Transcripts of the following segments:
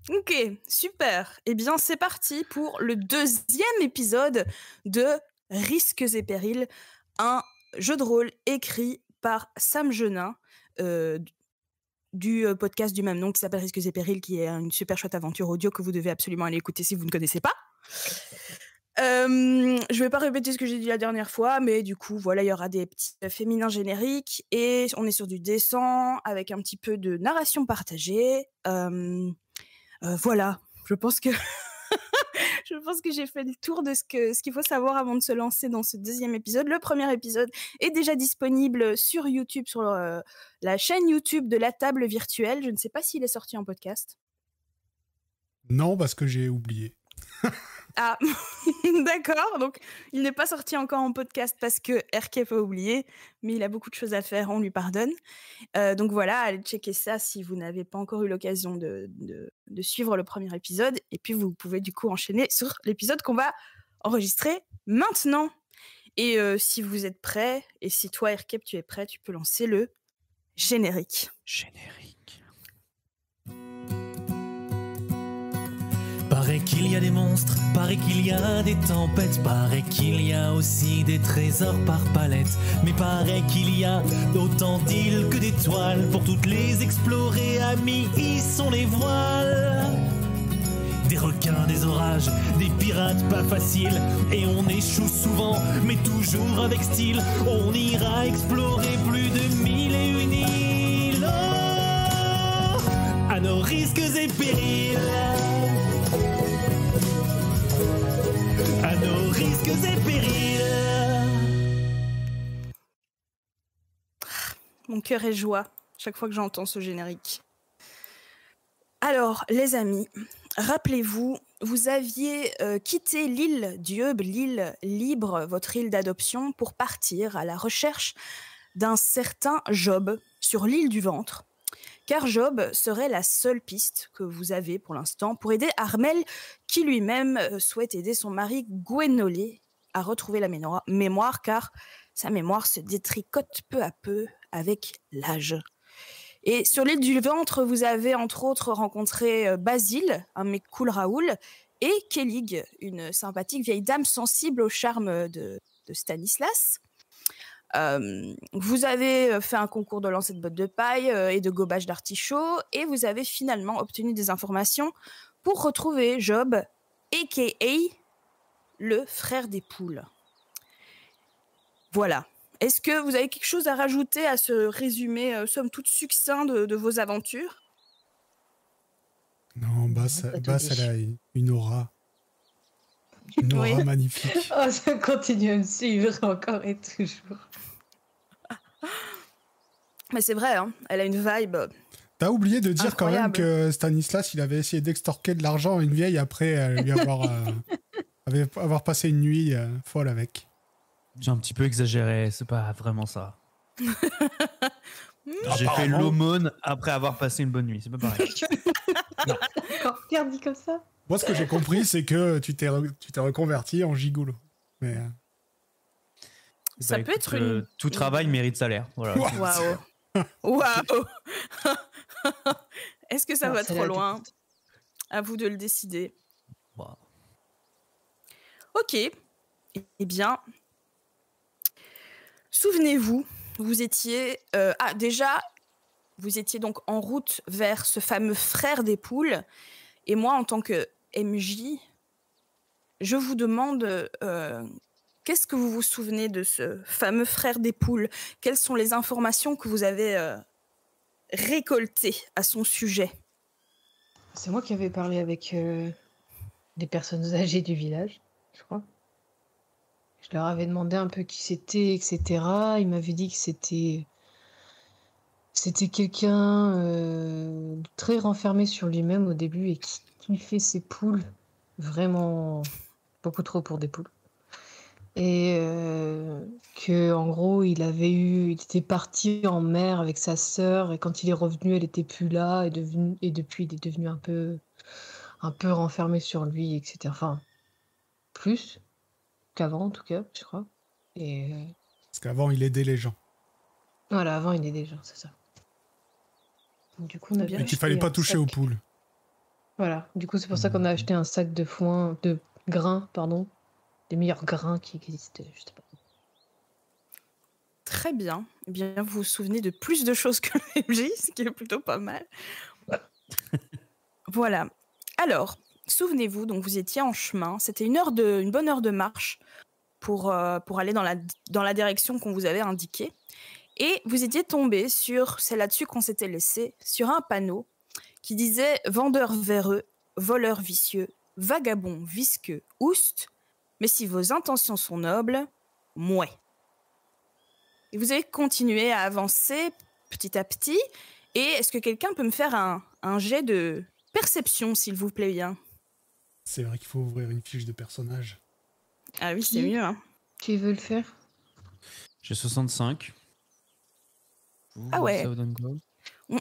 Ok, super. Eh bien, c'est parti pour le deuxième épisode de Risques et Périls, un jeu de rôle écrit par Sam Genin, euh, du podcast du même nom qui s'appelle Risques et Périls, qui est une super chouette aventure audio que vous devez absolument aller écouter si vous ne connaissez pas. Je vais pas répéter ce que j'ai dit la dernière fois, mais du coup, voilà, il y aura des petits féminins génériques et on est sur du descent avec un petit peu de narration partagée. Voilà, je pense que je pense que j'ai fait le tour de ce qu'il faut savoir avant de se lancer dans ce deuxième épisode. Le premier épisode est déjà disponible sur YouTube, sur la chaîne YouTube de La Table Virtuelle. Je ne sais pas s'il est sorti en podcast. Non, parce que j'ai oublié. Ah, d'accord. Donc, il n'est pas sorti encore en podcast parce que RKF a oublié, mais il a beaucoup de choses à faire, on lui pardonne. Donc voilà, allez checker ça si vous n'avez pas encore eu l'occasion de suivre le premier épisode. Et puis, vous pouvez du coup enchaîner sur l'épisode qu'on va enregistrer maintenant. Et si vous êtes prêts, et si toi, RKF, tu es prêt, tu peux lancer le générique. Générique. Paraît qu'il y a des monstres, paraît qu'il y a des tempêtes, paraît qu'il y a aussi des trésors par palette. Mais paraît qu'il y a autant d'îles que d'étoiles, pour toutes les explorer, amis, y sont les voiles. Des requins, des orages, des pirates pas faciles, et on échoue souvent, mais toujours avec style. On ira explorer plus de 1001 îles, oh, à nos risques et périls. À nos risques et périls. Mon cœur est joie chaque fois que j'entends ce générique. Alors, les amis, rappelez-vous, vous aviez quitté l'île d'Yub, l'île libre, votre île d'adoption, pour partir à la recherche d'un certain Job sur l'île du Ventre. Car Job serait la seule piste que vous avez pour l'instant pour aider Armel, qui lui-même souhaite aider son mari Gwenolé à retrouver la mémoire, car sa mémoire se détricote peu à peu avec l'âge. Et sur l'île du Ventre, vous avez entre autres rencontré Basile, un mec cool Raoul, et Kellig, une sympathique vieille dame sensible au charme de Stanislas. Vous avez fait un concours de lancer de bottes de paille et de gobage d'artichaut, et vous avez finalement obtenu des informations pour retrouver Job, a.k.a. le frère des poules. Voilà. Est-ce que vous avez quelque chose à rajouter à ce résumé, somme toute succinct de vos aventures? Non, Basse, elle a une aura. Une aura Oui. magnifique. Oh, ça continue à me suivre encore et toujours. Mais c'est vrai, hein, elle a une vibe. T'as oublié de dire incroyable. quand même que Stanislas, il avait essayé d'extorquer de l'argent à une vieille après lui avoir passé une nuit folle avec. J'ai un petit peu exagéré, c'est pas vraiment ça. J'ai fait Apparemment. l'aumône après avoir passé une bonne nuit, c'est pas pareil. Quand Pierre dit comme ça. Moi, ce que j'ai compris, c'est que tu t'es reconverti en gigolo. Mais Ça peut être une... Tout travail mérite salaire. Voilà. Waouh. Waouh. Est-ce que ça Alors, va c'est trop là loin? À vous de le décider. Wow. Ok. Eh bien, souvenez-vous, vous étiez... déjà, vous étiez donc en route vers ce fameux frère des poules. Et moi, en tant que MJ, je vous demande... qu'est-ce que vous vous souvenez de ce fameux frère des poules? Quelles sont les informations que vous avez récoltées à son sujet? C'est moi qui avais parlé avec des personnes âgées du village, je crois. Je leur avais demandé un peu qui c'était, etc. Ils m'avaient dit que c'était quelqu'un de très renfermé sur lui-même au début et qui kiffait ses poules. Vraiment beaucoup trop pour des poules. Et que en gros il était parti en mer avec sa sœur et quand il est revenu elle était plus là et depuis il est devenu un peu renfermé sur lui, etc. Enfin plus qu'avant en tout cas je crois. Et parce qu'avant, il aidait les gens. voilà, avant il aidait les gens, c'est ça. Du coup on avait Et qu'il fallait pas toucher aux poules. Voilà. Du coup, c'est pour ça qu'on a acheté un sac de foin, de grains, pardon. Les meilleurs grains qui existaient, je sais pas. Très bien. Eh bien, vous vous souvenez de plus de choses que le MJ, ce qui est plutôt pas mal. Voilà. Alors, souvenez-vous, donc vous étiez en chemin. C'était une bonne heure de marche pour aller dans la direction qu'on vous avait indiquée. Et vous étiez tombé c'est là-dessus qu'on s'était laissé, sur un panneau qui disait « Vendeur véreux, voleur vicieux, vagabond visqueux, oust, mais si vos intentions sont nobles, mouais ». Et vous avez continué à avancer petit à petit. Et est-ce que quelqu'un peut me faire un jet de perception, s'il vous plaît bien? C'est vrai qu'il faut ouvrir une fiche de personnage. Ah oui, c'est mieux. Hein. Qui veut le faire? J'ai 65. Ah ouais. Ça vous donne quoi?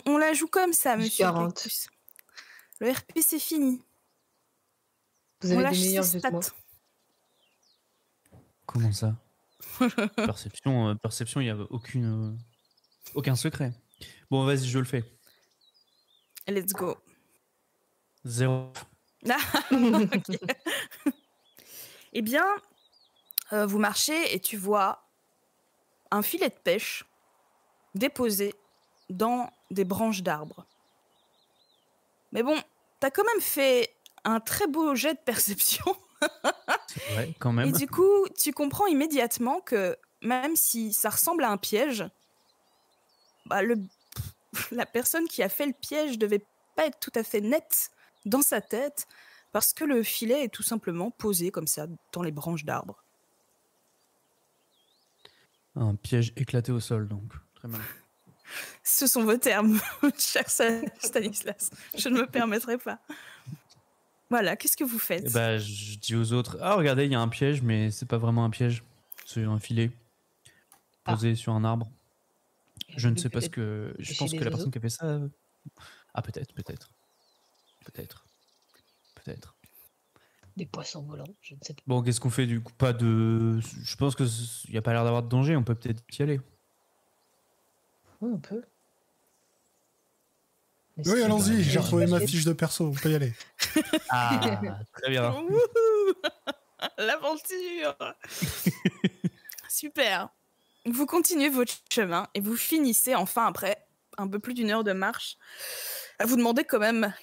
On la joue comme ça, J'ai monsieur 40. Cactus. Le RP, c'est fini. Vous On avez lâche des ses meilleurs stats. que moi. Comment ça? Perception, il n'y a aucun secret. Bon, vas-y, je le fais. Let's go. 0. Ok. Eh bien, vous marchez et tu vois un filet de pêche déposé dans des branches d'arbres. Mais bon, t'as quand même fait un très beau jet de perception. C'est vrai, quand même. Et du coup, tu comprends immédiatement que même si ça ressemble à un piège, bah la personne qui a fait le piège devait pas être tout à fait nette dans sa tête parce que le filet est tout simplement posé comme ça dans les branches d'arbres. Un piège éclaté au sol, donc. Très mal. Ce sont vos termes, cher Stanislas. Je ne me permettrai pas. Voilà, qu'est-ce que vous faites? Et bah, je dis aux autres, ah regardez, il y a un piège, mais c'est pas vraiment un piège. C'est un filet posé sur un arbre. Je ne sais pas ce que... Je pense que la personne qui a fait ça... Ah, peut-être. Des poissons volants, je ne sais pas. Bon, qu'est-ce qu'on fait du coup? Pas de... Je pense qu'il n'y a pas l'air d'avoir de danger, on peut peut-être y aller. Oui, on peut. Mais Oui, c'est- allons-y, j'ai bah, retrouvé ma bah, fiche de perso, on peut y aller. Ah, très bien. Wouhou L'aventure. Super. Vous continuez votre chemin et vous finissez enfin, après un peu plus d'une heure de marche, à vous demander quand même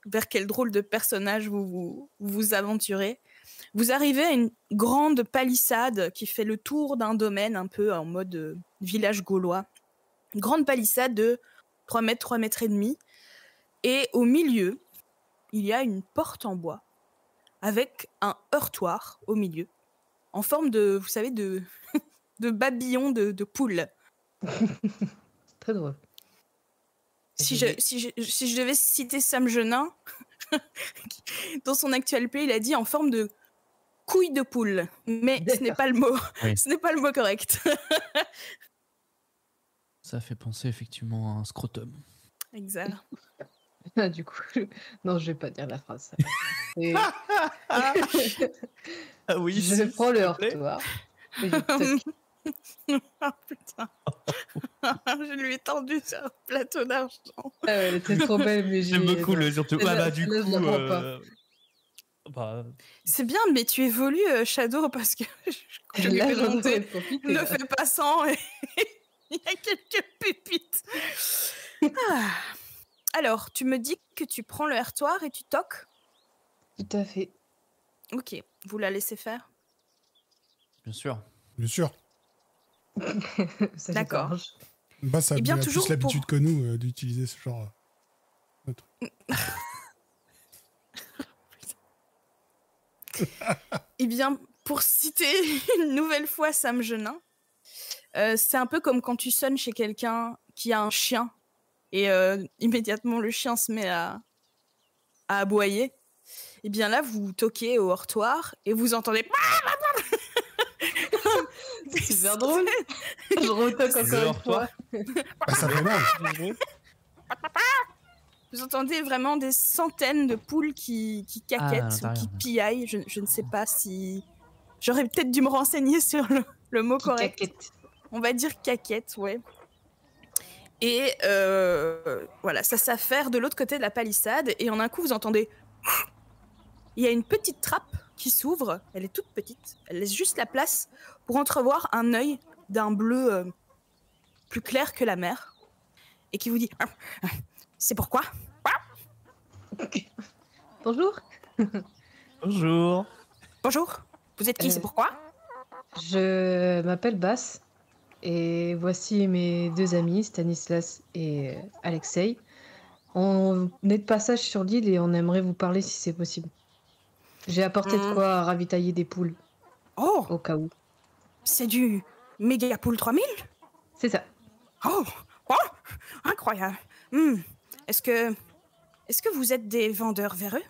vers quel drôle de personnage vous aventurez. Vous arrivez à une grande palissade qui fait le tour d'un domaine un peu en mode village gaulois. Une grande palissade de 3 mètres et demi. Et au milieu, il y a une porte en bois avec un heurtoir au milieu, en forme de, vous savez, de babillon de poule. Très drôle. Si je devais citer Sam Genin, dans son actual play, il a dit en forme de couille de poule. Mais ce n'est pas le mot. Oui. Ce n'est pas le mot correct. Ça fait penser effectivement à un scrotum. Exact. Ah, du coup, non, je vais pas dire la phrase. Et Ah oui, je prends le heurtoir. et je toque. Oh putain. Je lui ai tendu sur un plateau d'argent. Ah ouais, elle était trop belle, mais j'ai... J'aime beaucoup le surtout. Celle-là- Ah bah du celle-là, je la coup... prends pas. Bah, C'est bien, mais tu évolues, Shadow, parce que je lui Là, ai j'en demandé, aurais profité. ne là. fais pas sans, et il y a quelques pépites. Ah. Alors, tu me dis que tu prends le heurtoir et tu toques? Tout à fait. Ok, vous la laissez faire? bien sûr. Bien sûr. Ça D'accord. m'arrange. Bah, ça Eh bien, a toujours plus l'habitude pour- que nous d'utiliser ce genre. Eh bien, pour citer une nouvelle fois Sam Genin, c'est un peu comme quand tu sonnes chez quelqu'un qui a un chien et immédiatement le chien se met à aboyer. Eh bien là, vous toquez au heurtoir et vous entendez... C'est super drôle. Je retoque encore une fois. Bah, ça fait mal. Vous entendez vraiment des centaines de poules qui caquettent ou l'intérieur, qui ouais. piaillent. Je ne sais pas si... J'aurais peut-être dû me renseigner sur le mot Qui correct. caquette. On va dire caquette, ouais. Et voilà, ça s'affaire de l'autre côté de la palissade. Et en un coup, vous entendez... Il y a une petite trappe qui s'ouvre. Elle est toute petite. Elle laisse juste la place pour entrevoir un œil d'un bleu plus clair que la mer. Et qui vous dit... C'est pourquoi? Bonjour. Bonjour. Bonjour. Vous êtes qui? C'est pourquoi? Je m'appelle Bass et voici mes 2 amis, Stanislas et Alexei. On est de passage sur l'île et on aimerait vous parler si c'est possible. J'ai apporté de quoi ravitailler des poules Oh, au cas où. c'est du Mégapool 3000? C'est ça. Oh, incroyable. Est-ce que vous êtes des vendeurs véreux?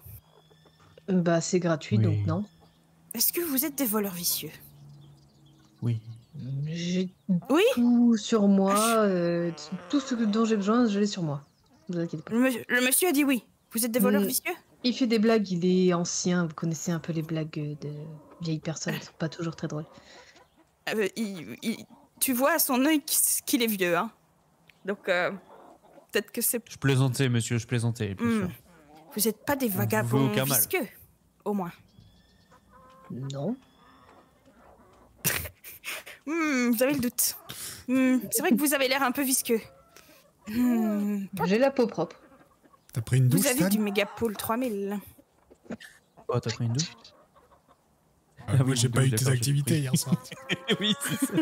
Bah c'est gratuit Oui. donc non. Est-ce que vous êtes des voleurs vicieux? Oui. J'ai Oui, tout sur moi, tout ce dont j'ai besoin, je l'ai sur moi. Ne vous inquiétez pas. le monsieur a dit oui. Vous êtes des voleurs vicieux? Il fait des blagues, il est ancien, vous connaissez un peu les blagues de vieilles personnes, elles sont pas toujours très drôles. Tu vois à son œil qu'il est vieux, hein. Donc, peut-être que c'est... Je plaisantais, monsieur, je plaisantais. Bien sûr. Vous n'êtes pas des Vous vagabonds aucun mal. visqueux, au moins. Non. Vous avez le doute. C'est vrai que vous avez l'air un peu visqueux. J'ai la peau propre. T'as pris une douche, Vous avez Stan? du Mégapool 3000. Oh, t'as pris une douche? Moi, j'ai une pas douche, eu tes d'accord, j'ai activités compris. hier soir. Oui, c'est ça.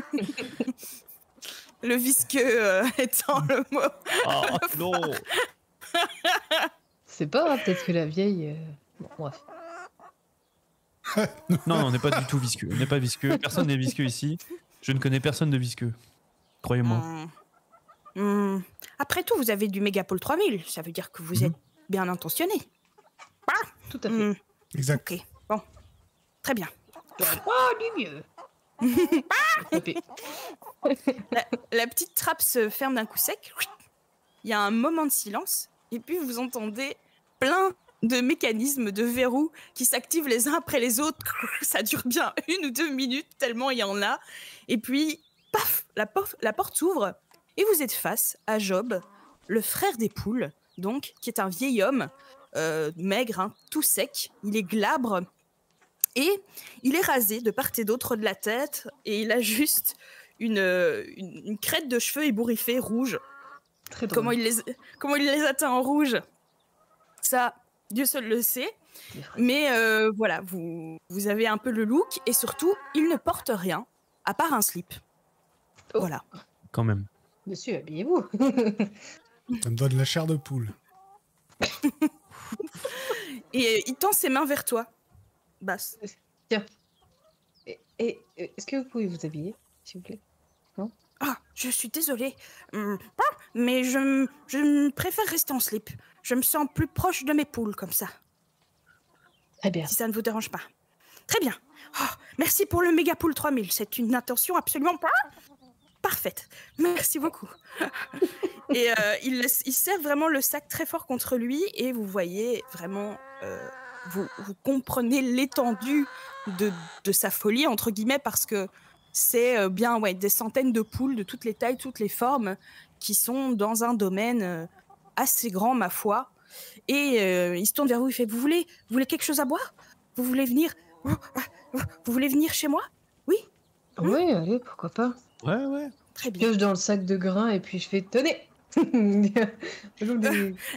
Le visqueux étant le mot. Oh, non. C'est pas grave, peut-être que la vieille... Bon, bref. Non, on n'est pas du tout visqueux. On n'est pas visqueux. Personne n'est visqueux ici. Je ne connais personne de visqueux. Croyez-moi. Après tout, vous avez du Mégapool 3000. Ça veut dire que vous êtes bien intentionné. Tout à fait. Exact. Ok, bon. Très bien. Du mieux. Tapez. La petite trappe se ferme d'un coup sec. Il y a un moment de silence. Et puis vous entendez plein de mécanismes, de verrous qui s'activent les uns après les autres. Ça dure bien 1 ou 2 minutes, tellement il y en a. Et puis, paf, la porte s'ouvre. Et vous êtes face à Job, le frère des poules, donc, qui est un vieil homme, maigre, hein, tout sec. Il est glabre. Et il est rasé de part et d'autre de la tête. Et il a juste une crête de cheveux ébouriffés rouges. Très drôle. Comment il les atteint en rouge, ça, Dieu seul le sait. Mais voilà, vous avez un peu le look. Et surtout, il ne porte rien, à part un slip. Oh. Voilà. Quand même. Monsieur, habillez-vous. Ça me donne la chair de poule. Et il tend ses mains vers toi, Basse. Tiens. Et est-ce que vous pouvez vous habiller, s'il vous plaît? Ah, je suis désolée. Mais je préfère rester en slip. Je me sens plus proche de mes poules comme ça, Très bien. si ça ne vous dérange pas. Très bien. Oh, merci pour le Mégapool 3000. C'est une intention absolument parfaite. Merci beaucoup. Et il serre vraiment le sac très fort contre lui et vous voyez vraiment... vous comprenez l'étendue de sa folie, entre guillemets, parce que c'est bien des centaines de poules de toutes les tailles, toutes les formes, qui sont dans un domaine assez grand, ma foi. Et il se tourne vers vous, il fait, vous voulez quelque chose à boire? Vous voulez venir chez moi? Oui? Oui, allez, pourquoi pas. Ouais. Très bien. Pioche dans le sac de grains et puis je fais tenez.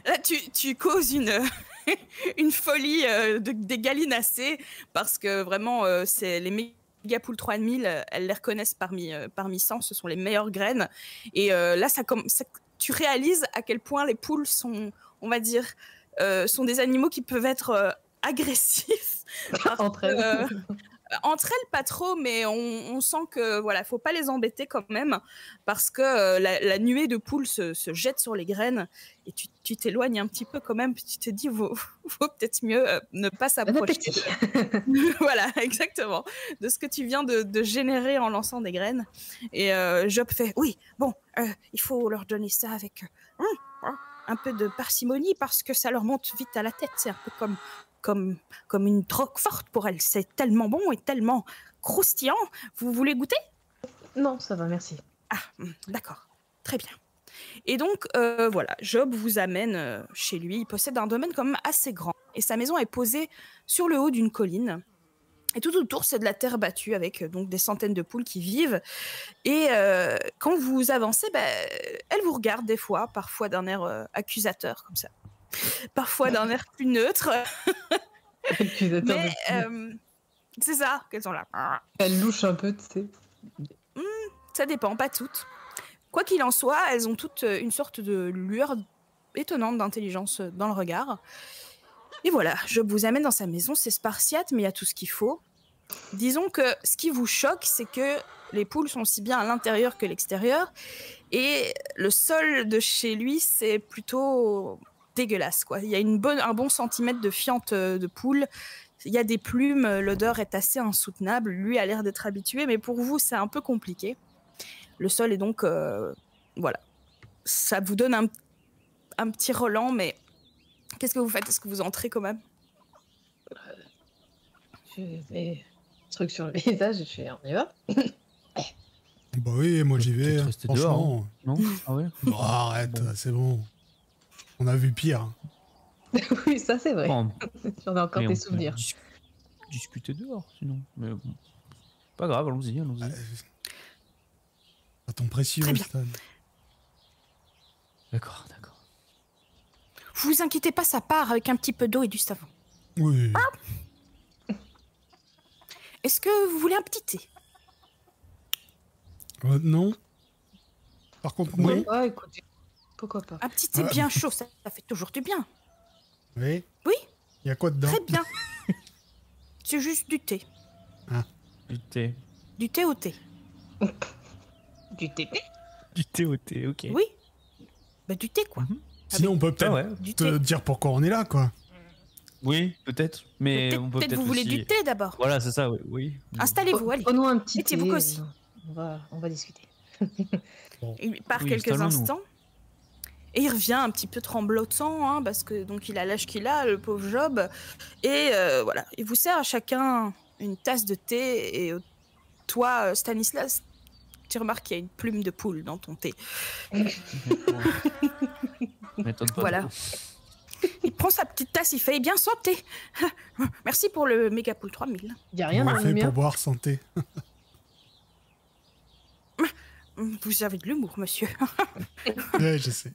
Là, tu causes une folie des gallinacés, parce que vraiment, c'est les Mégapool 3000, elles les reconnaissent parmi 100, ce sont les meilleures graines. Et là, tu réalises à quel point les poules sont, on va dire, sont des animaux qui peuvent être agressifs. Entre elles. Entre elles, pas trop, mais on sent que voilà, faut pas les embêter quand même, parce que la nuée de poules se jette sur les graines et tu t'éloignes un petit peu quand même. Tu te dis, vaut peut-être mieux ne pas Bon s'approcher. appétit. Voilà, exactement, de ce que tu viens de générer en lançant des graines. Et Job fait, oui, bon, il faut leur donner ça avec un peu de parcimonie, parce que ça leur monte vite à la tête. C'est un peu comme une drogue forte pour elles. C'est tellement bon et tellement croustillant. Vous voulez goûter? Non, ça va, merci. Ah, d'accord. Très bien. Et donc, voilà, Job vous amène chez lui. Il possède un domaine quand même assez grand. Et sa maison est posée sur le haut d'une colline. Et tout autour, c'est de la terre battue avec donc des centaines de poules qui vivent. Et quand vous avancez, elles vous regardent des fois, parfois d'un air accusateur, comme ça. Parfois d'un air plus neutre. Accusateur Mais de poules. c'est ça, qu'elles sont là. Elle louche un peu, tu sais. Ça dépend, pas toutes. Quoi qu'il en soit, elles ont toutes une sorte de lueur étonnante d'intelligence dans le regard. Et voilà, Job vous amène dans sa maison, c'est spartiate, mais il y a tout ce qu'il faut. Disons que ce qui vous choque, c'est que les poules sont aussi bien à l'intérieur que l'extérieur. Et le sol de chez lui, c'est plutôt dégueulasse, quoi. Il y a un bon centimètre de fiente de poule. Il y a des plumes, l'odeur est assez insoutenable. Lui a l'air d'être habitué, mais pour vous, c'est un peu compliqué. Le sol est donc... voilà. Ça vous donne un petit relent, mais qu'est-ce que vous faites? Est-ce que vous entrez quand même? Je fais un truc sur le visage, je fais on y va. Bah oui, moi j'y vais. Peut-être rester dehors, Franchement. Non? Ah ouais? Bon, arrête, Bon. c'est bon. On a vu pire. Oui, ça c'est vrai. Bon, J'en ai encore mais on des peut souvenirs. discuter dehors, sinon. Mais bon. Pas grave, allons-y, allons-y. Pas ton précieux, Très bien. Stan. D'accord, d'accord. Vous inquiétez pas, ça part avec un petit peu d'eau et du savon. Oui. Est-ce que vous voulez un petit thé? Non. Par contre, non. Oui. Ouais, écoutez, pourquoi pas. Un petit thé bien chaud, ça fait toujours du bien. Oui. Oui, Il y a quoi dedans? très bien. C'est juste du thé. Du thé. Du thé au thé. Du thé. Du thé au thé, ok. Oui. Bah, du thé, quoi. Sinon, on peut peut-être Ah ouais. Du te thé. dire pourquoi on est là, quoi. Oui, peut-être. Mais Peut-être on peut peut-être vous voulez aussi... du thé d'abord. Voilà, c'est ça, oui. oui. Installez-vous, allez. Prenons un petit thé. Mettez-vous cosy. On va discuter. Il part Oui, quelques installons-nous. instants. Et il revient un petit peu tremblotant, hein, parce que donc il a l'âge qu'il a, le pauvre Job. Et voilà, il vous sert à chacun une tasse de thé. Et toi, Stanislas, tu remarques qu'il y a une plume de poule dans ton thé. M'étonne pas. Voilà. Il prend sa petite tasse, il fait bien santé. Merci pour le méga poule 3000. Il y a rien On dans l'a le fait mien. pour boire santé. Vous avez de l'humour, monsieur. Ouais, je sais.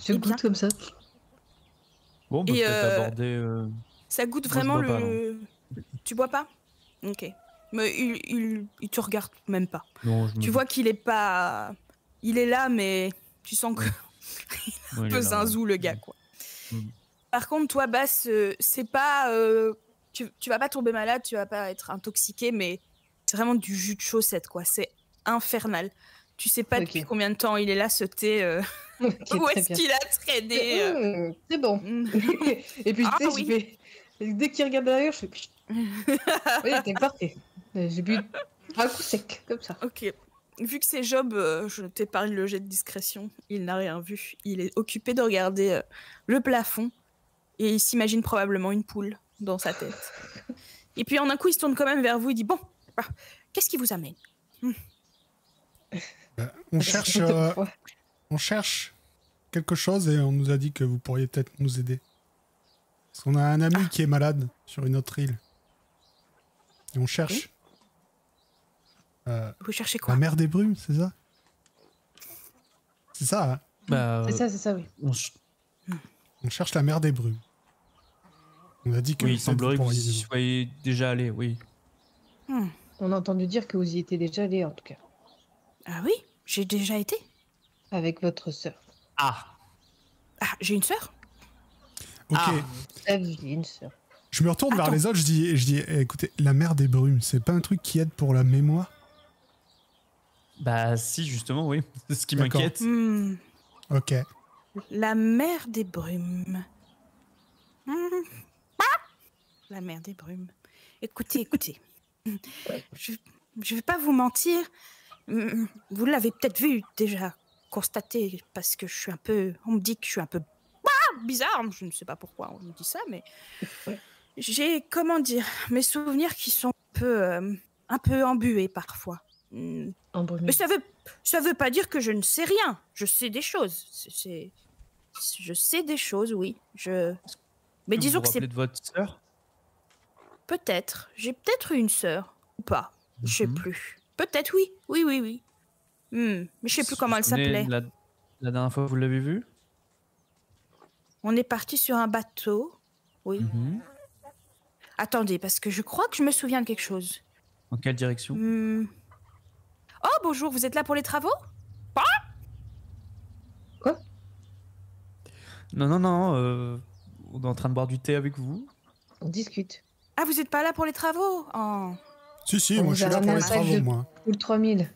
Je Eh bien. goûte comme ça. Bon, bah, Et, peut-être aborder... Ça goûte Moi, je vraiment bois pas, le... Tu bois pas? Ok. Mais il te regarde même pas. Non, je me Tu vois qu'il est pas... Il est là, mais tu sens que... Ouais, un il peu est là, zinzou, ouais. le gars, quoi. Mm. Par contre, toi, Bass, c'est pas... tu vas pas tomber malade, tu vas pas être intoxiqué, mais c'est vraiment du jus de chaussette, quoi. C'est infernal. Tu sais pas Ok. depuis combien de temps il est là, ce thé. Ok, Où très est-ce bien. qu'il a traîné C'est bon. Mm. Et puis, Ah tu sais, oui. je fais... Dès qu'il regarde derrière, je fais... Oui, t'es parfait. J'ai bu un coup sec, comme ça. Ok. Vu que c'est Job, je t'épargne le jet de discrétion. Il n'a rien vu. Il est occupé de regarder le plafond. Et il s'imagine probablement une poule dans sa tête. Et puis en un coup, il se tourne quand même vers vous. Il dit, bon, qu'est-ce qui vous amène? On cherche quelque chose et on nous a dit que vous pourriez peut-être nous aider. Parce qu'on a un ami qui est malade sur une autre île. Et on cherche Vous cherchez quoi? la mer des brumes, c'est ça? C'est ça, hein? Bah, C'est ça, oui. On cherche la mer des brumes. On a dit que Oui, il peut-être semblerait que vous pourriez y nous- soyez déjà allé, oui. On a entendu dire que vous y étiez déjà allé, en tout cas. Ah oui, j'ai déjà été. Avec votre sœur. Ah, Ah, j'ai une sœur. Ok, Ah. Aviez une sœur. je me retourne vers Attends. les autres, je dis eh, écoutez, la mer des brumes, c'est pas un truc qui aide pour la mémoire? Bah si, justement, oui. C'est ce qui D'accord. m'inquiète. Hmm, Ok. la mer des brumes. Hmm. La mer des brumes. Écoutez. Je vais pas vous mentir. Vous l'avez peut-être vu déjà, constaté, parce que je suis un peu... On me dit que je suis un peu bizarre. Je ne sais pas pourquoi on me dit ça, mais... J'ai, comment dire, mes souvenirs qui sont un peu embués parfois. Embrumé. Mais ça veut pas dire que je ne sais rien. Je sais des choses. Je sais des choses, oui. Mais disons que vous c'est rappelez de votre sœur? peut-être. J'ai peut-être une sœur ou pas. Je sais plus. Peut-être oui. Oui. Mais je sais plus comment elle s'appelait. La dernière fois, vous l'avez vue? On est parti sur un bateau. Oui. Attendez, parce que je crois que je me souviens de quelque chose. En quelle direction? Oh, bonjour, vous êtes là pour les travaux? Quoi? Non, on est en train de boire du thé avec vous. On discute. Ah, vous êtes pas là pour les travaux? Oh. Si, On moi vous je suis a là pour ramené les un sac travaux, de- moi. Poule 3000.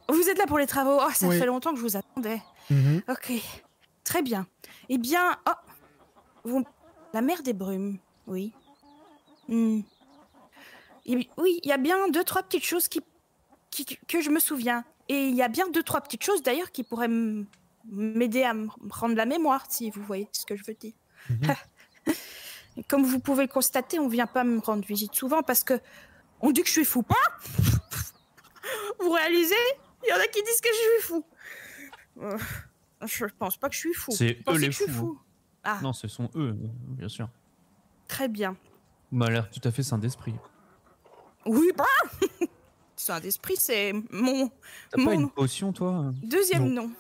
Vous êtes là pour les travaux? Oh, ça Oui. fait longtemps que je vous attendais. Mhm. Ok, très bien. Eh bien, la mer des brumes, oui. Oui, il y a bien 2-3 petites choses que je me souviens. Et il y a bien 2-3 petites choses d'ailleurs qui pourraient m'aider à me rendre la mémoire, si vous voyez ce que je veux dire. Et comme vous pouvez le constater, on vient pas me rendre visite souvent parce que on dit que je suis fou. Vous réalisez? Il y en a qui disent que je suis fou. Je pense pas que je suis fou. C'est Vous pensez eux les que je suis fous, fou. Ah, Non, ce sont eux, bien sûr. très bien. Vous m'avez l'air tout à fait sain d'esprit. Oui, c'est un d'esprit, c'est mon T'as pas une potion, toi? deuxième nom.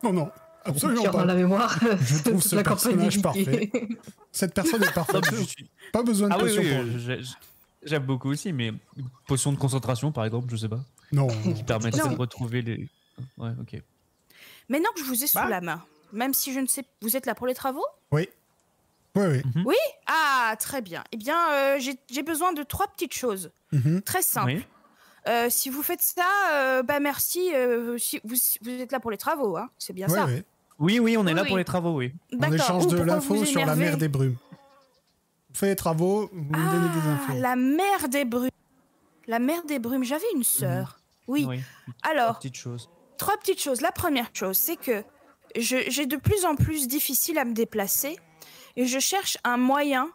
Non, absolument Qui rend pas. la mémoire. Je trouve toute ce la campagne personnage d'éviter. parfait. Cette personne est parfaite. Non, mais je suis- Pas besoin de Ah oui, potion pour lui. j'aime beaucoup aussi, mais une potion de concentration, par exemple, je sais pas, Non, qui permettrait Non. de retrouver les... Ouais, ok. Maintenant que je vous ai sous la main, même si je ne sais... Vous êtes là pour les travaux? Oui. Ah, très bien. Eh bien, j'ai besoin de 3 petites choses. Mhm. Très simples. Oui. Si vous faites ça, merci. Si vous êtes là pour les travaux, hein, c'est bien ça. Oui. On est là Oui. pour les travaux, oui. On D'accord. échange Oh, de pourquoi l'info vous sur la énervez? mer des brumes. Vous faites les travaux, vous me donnez des infos. La mer des brumes. La mer des brumes. J'avais une sœur. Oui. Alors, Petite chose. 3 petites choses. La première chose, c'est que j'ai de plus en plus difficile à me déplacer et je cherche un moyen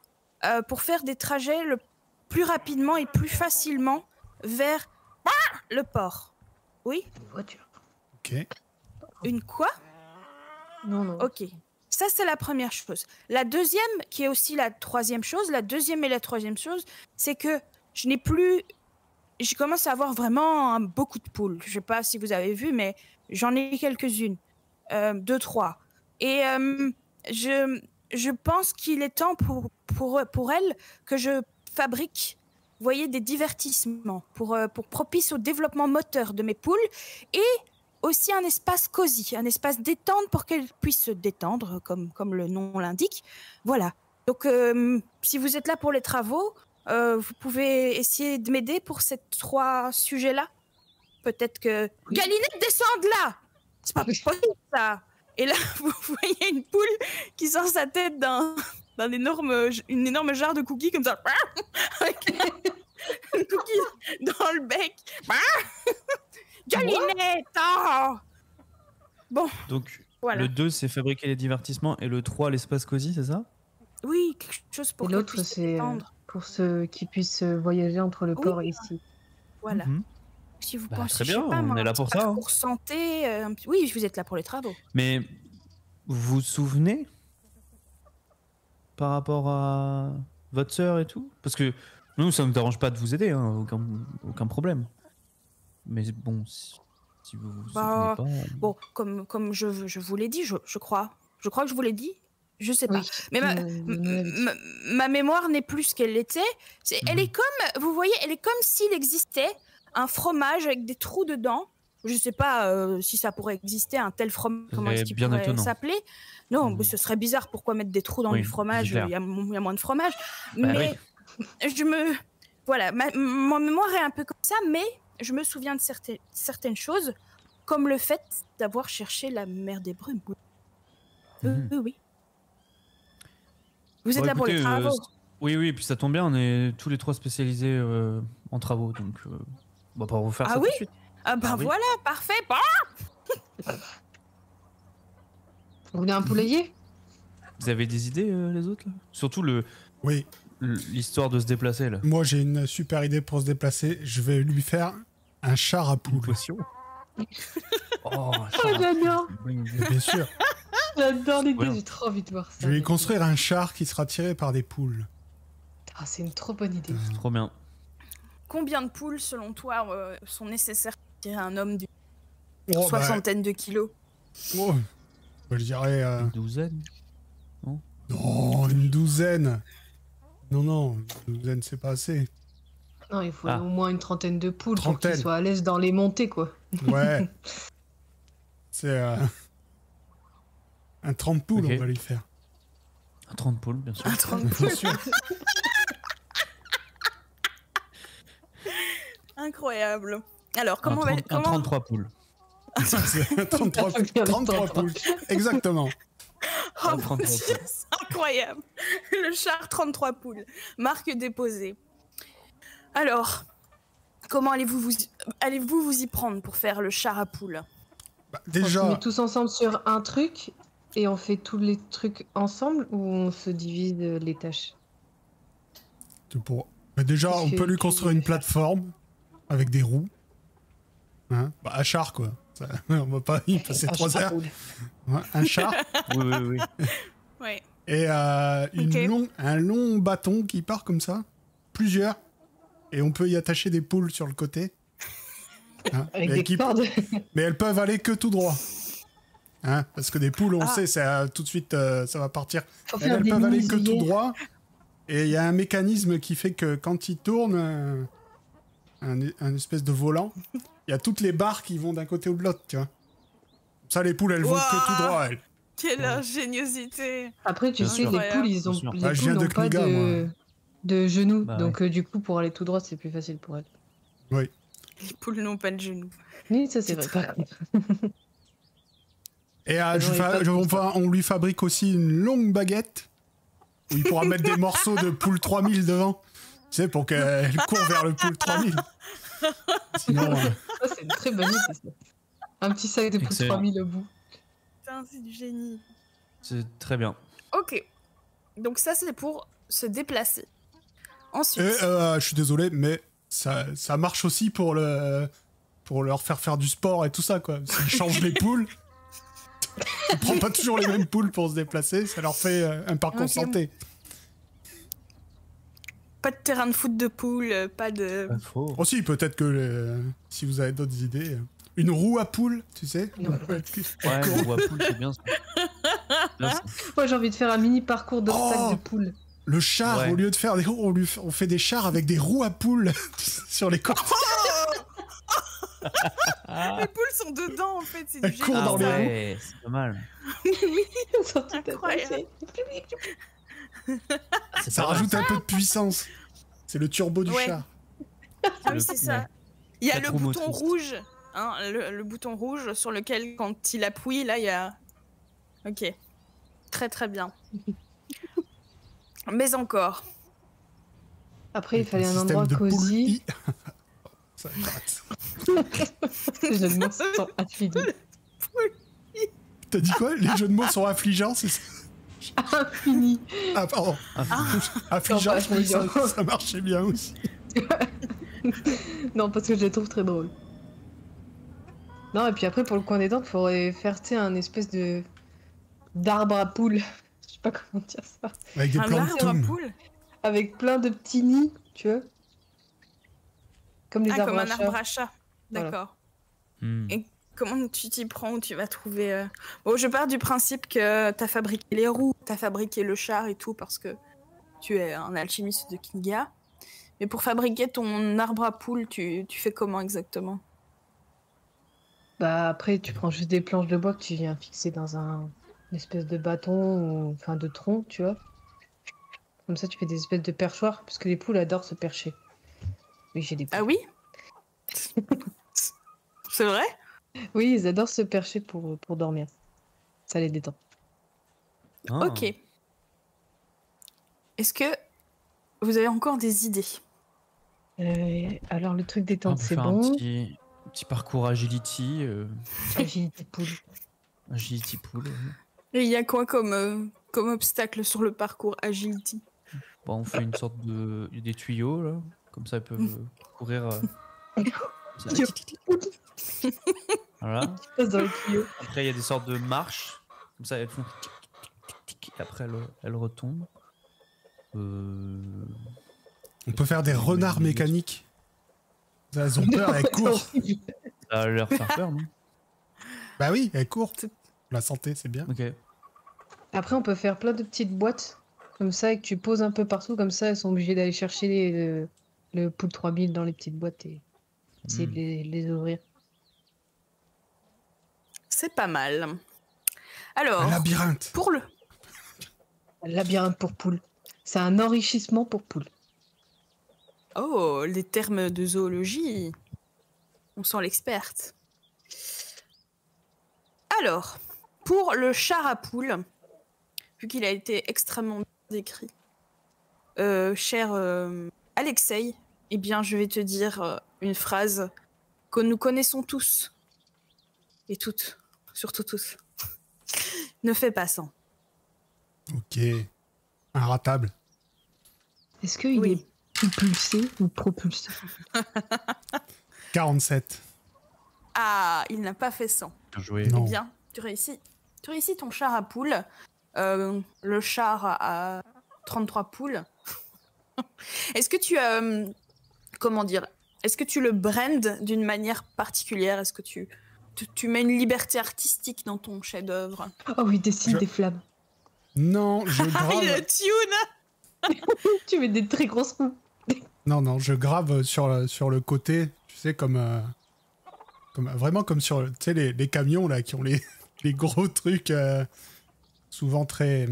pour faire des trajets le plus rapidement et plus facilement vers le port. Oui? Une voiture. Ok. Une quoi? Non. Ok. Ça, c'est la première chose. La deuxième, qui est aussi la troisième chose, la deuxième et la troisième chose, c'est que je n'ai plus... Je commence à avoir vraiment beaucoup de poules. Je ne sais pas si vous avez vu, mais j'en ai quelques-unes. 2, 3. Et je pense qu'il est temps pour elles que je fabrique, vous voyez, des divertissements pour propice au développement moteur de mes poules et aussi un espace cosy, un espace détente pour qu'elles puissent se détendre, comme le nom l'indique. Voilà. Donc, si vous êtes là pour les travaux, vous pouvez essayer de m'aider pour ces 3 sujets-là. Peut-être que... Oui. Galinette, descende là! C'est pas possible, ça! Et là, vous voyez une poule qui sort sa tête une énorme jarre de cookies, comme ça. Avec un cookie dans le bec. Galinette! Oh bon, Donc, voilà. le 2, c'est fabriquer les divertissements, et le 3, l'espace cosy, c'est ça? Oui, quelque chose pour Et qu'elle l'autre, puisse se c'est détendre. pour ceux qui puissent voyager entre le port et ici. Voilà. Mhm. Si vous Bah, pensez, très je sais bien, pas, on moi, est là un pour petit ça, hein. parcours santé, oui, vous êtes là pour les travaux. Mais vous vous souvenez par rapport à votre sœur et tout? Parce que nous, ça ne nous dérange pas de vous aider, hein, aucun problème. Mais bon, si vous vous Bah, souvenez pas... Bon, comme je vous l'ai dit, je crois. Je crois que je vous l'ai dit. Je sais pas. Oui. Mais ma mémoire n'est plus ce qu'elle était. Elle est comme, vous voyez, elle est comme s'il existait un fromage avec des trous dedans. Je sais pas si ça pourrait exister, un tel fromage, comment est-ce qu'il bien pourrait étonnant. s'appeler. Non, mais ce serait bizarre. Pourquoi mettre des trous dans Oui, du fromage? c'est clair. Il y a moins de fromage. Bah Mais voilà, ma mémoire est un peu comme ça, mais je me souviens de certaines choses, comme le fait d'avoir cherché la mer des brumes. Oui. Vous êtes Bon, là pour les écoutez, travaux? Oui, et puis ça tombe bien, on est tous les 3 spécialisés en travaux, donc on va pas vous faire ça oui tout de suite. Ah ben Ah oui. voilà, parfait. Vous voulez un poulailler? Vous avez des idées, les autres là? Surtout le... Oui. l'histoire de se déplacer là. Moi, j'ai une super idée pour se déplacer. Je vais lui faire un char à poules. Oh, j'adore. Bien sûr. J'adore l'idée, Ouais. j'ai trop envie de voir ça. Je vais lui construire un char qui sera tiré par des poules. Ah, c'est une trop bonne idée. Trop bien. Combien de poules, selon toi, sont nécessaires pour tirer un homme d'une Oh, soixantaine de kilos? oh, je dirais... Une douzaine. Non, une douzaine. Non, une douzaine, c'est pas assez. Non, il faut Ah. au moins une trentaine de poules pour Trentaine. qu'ils soient à l'aise dans les montées, quoi. Ouais. C'est un 30 poules, Ok. on va lui faire. Un 30 poules, bien sûr. Un 30 poules. Bien sûr. Incroyable. Alors, comment un, on va... 30 un Comment... 33 poules. C'est 33 poules. Exactement. Oh Un mon 33 Dieu, poules. c'est incroyable. Le char 33 poules. Marque déposée. Alors, comment allez-vous vous y prendre pour faire le char à poules? Bah, On se déjà, met tous ensemble sur un truc et on fait tous les trucs ensemble ou on se divise les tâches? Mais déjà, Qu'est-ce on que peut lui tu construire veux une faire? plateforme avec des roues. Hein, bah, un char, quoi. Ça, on va pas y passer Un 3 char à heures. poules. Ouais, un char Oui. Ouais. et Ok. un long bâton qui part comme ça. Plusieurs. Et on peut y attacher des poules sur le côté. Hein, Avec et des qui- cordes. Mais elles peuvent aller que tout droit. Hein, parce que des poules, on Ah. sait, tout de suite, ça va partir. Faut Elles, faire elles des peuvent aller que mini tout œillets. droit. Et il y a un mécanisme qui fait que quand il tourne, un espèce de volant, il y a toutes les barres qui vont d'un côté ou de l'autre, tu vois. Ça, les poules, elles vont que tout droit, elles. Quelle ingéniosité. Après, tu Bien sais, sûr. les poules, ils ont, Bien sûr. les Bah, je poules viens de n'ont pas Kniga, de genoux. Bah donc, du coup, pour aller tout droit, c'est plus facile pour elles. Oui. Les poules n'ont pas de genoux. Oui, ça, c'est vrai. Par contre. Et Elles ont les pattes comme ça. on lui fabrique aussi une longue baguette où il pourra mettre des morceaux de poule 3000 devant. Tu sais, pour qu'elle court vers le poule 3000. Sinon, Ça, c'est une très bonne idée. Ça. Un petit sac de poules Excellent. 3000 au bout. Putain, c'est du génie. C'est très bien. Ok. Donc ça, c'est pour se déplacer. Ensuite, je suis désolé, mais ça marche aussi pour leur faire du sport et tout ça, quoi. S'ils changent les poules, on prend pas toujours les mêmes poules pour se déplacer, ça leur fait un parcours Ok. santé. pas de terrain de foot de poules, pas de... Pas faux. Aussi, peut-être que si vous avez d'autres idées, une roue à poule, tu sais. Non. Ouais, le roi poule, c'est bien ça. Bien, ça. Moi, j'ai envie de faire un mini parcours d'obstacles Oh de poules. Le char, Ouais. au lieu de faire des roues, on fait des chars avec des roues à poules sur les côtés. Les poules sont dedans, en fait, c'est du Elles génie. courent Ah dans les ça. roues. ouais, c'est pas mal. Ils sont tout Incroyable. attachés. C'est Ça pas mal. rajoute un peu de puissance. C'est le turbo du Ouais. char. Ah oui, c'est ça. Il y a Quatre le roues bouton motrices. rouge, hein, le bouton rouge sur lequel, quand il appuie, là, il y a... Ok. Très très bien. Mais encore. Après, il fallait un système endroit de poules cosy. I. Ça m'intéresse. Les jeux de mots sont affilis. T'as dit quoi? Les jeux de mots sont affligeants, c'est ça? Infini. Ah, pardon. Affligeant, Non, pas je trouvais que affligeant. ça marchait bien aussi. Non, parce que je les trouve très drôles. Non, et puis après, pour le coin des dents, il faudrait faire, tu sais, un espèce de d'arbre à poules. Je sais pas comment dire ça. Avec des Un arbre à planctons. poule. Avec plein de petits nids, tu vois. Comme les Ah, arbres comme à un chat. arbre à chat. Voilà. D'accord. Hmm. Et comment tu t'y prends? Où tu vas trouver... Bon, je pars du principe que t'as fabriqué les roues, t'as fabriqué le char et tout, parce que tu es un alchimiste de Kniga. Mais pour fabriquer ton arbre à poule, tu fais comment exactement? Bah après, tu prends juste des planches de bois que tu viens fixer dans une espèce de bâton ou enfin de tronc, tu vois. Comme ça, tu fais des espèces de perchoirs, parce que les poules adorent se percher. Oui, j'ai des poules. Ah oui? C'est vrai? Oui, ils adorent se percher pour dormir. Ça les détend. Ah. Ok. Est-ce que vous avez encore des idées? Alors, le truc On détente, peut c'est faire bon. un petit parcours agility, Agilité poule. agility pool. Et il y a quoi comme obstacle sur le parcours agility? Bon, on fait une sorte de... Il y a des tuyaux, là. Comme ça, elles peuvent courir... comme ça. Voilà. Passe dans les tuyaux. Après, il y a des sortes de marches. Comme ça, elles font... tic, tic, tic, tic. Après, elles retombent. On peut faire des renards mécaniques. Elles ont peur, elles courent. Ça va leur faire peur, non? Bah oui, elles courent. La santé, c'est bien. Ok. Après, on peut faire plein de petites boîtes comme ça et que tu poses un peu partout. Comme ça, elles sont obligées d'aller chercher le pool 3000 dans les petites boîtes et essayer de les ouvrir. C'est pas mal. Alors, Un labyrinthe. pour le... Un labyrinthe pour poules. C'est un enrichissement pour poules. Oh, les termes de zoologie. On sent l'experte. Alors, pour le char à poules, vu qu'il a été extrêmement bien décrit, cher Alexei, eh bien, je vais te dire une phrase que nous connaissons tous. Et toutes. Surtout tous. Ne fais pas sans. Ok. Inratable. Est-ce qu'il Oui. est propulsé ou propulsé? 47. Ah, il n'a pas fait sans. Bien joué. Non. Eh bien, tu réussis ton char à poules. Le char à 33 poules. Est-ce que tu comment dire? Est-ce que tu le brandes d'une manière particulière? Est-ce que tu mets une liberté artistique dans ton chef-d'œuvre? Oh oui, dessine des flammes. Non, je Ah, il grave. le tune! Tu mets des très grosses roues. Non, je grave sur le côté, tu sais, vraiment comme sur, tu sais, les camions là qui ont les gros trucs souvent très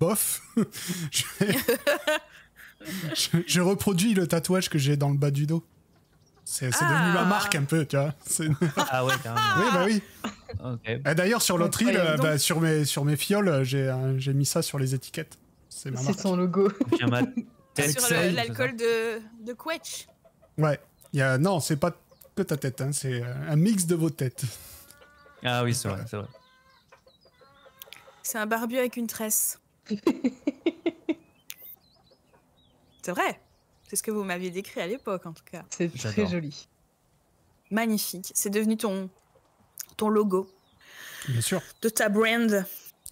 bof. je reproduis le tatouage que j'ai dans le bas du dos. C'est devenu ma marque un peu, tu vois. Ah ouais, carrément. Oui, bah oui. Ok. Et d'ailleurs, sur l'autre île, Incroyable. sur mes fioles, j'ai mis ça sur les étiquettes. C'est ma C'est marque. son logo. Bien ma tête. Sur Alexei, l'alcool de Quetch. Ouais. Non, c'est pas que ta tête, hein, c'est un mix de vos têtes. Ah oui, c'est vrai, c'est vrai. C'est un barbu avec une tresse. C'est vrai. C'est ce que vous m'aviez décrit à l'époque, en tout cas. C'est très J'adore. joli. Magnifique. C'est devenu ton logo Bien sûr. de ta brand.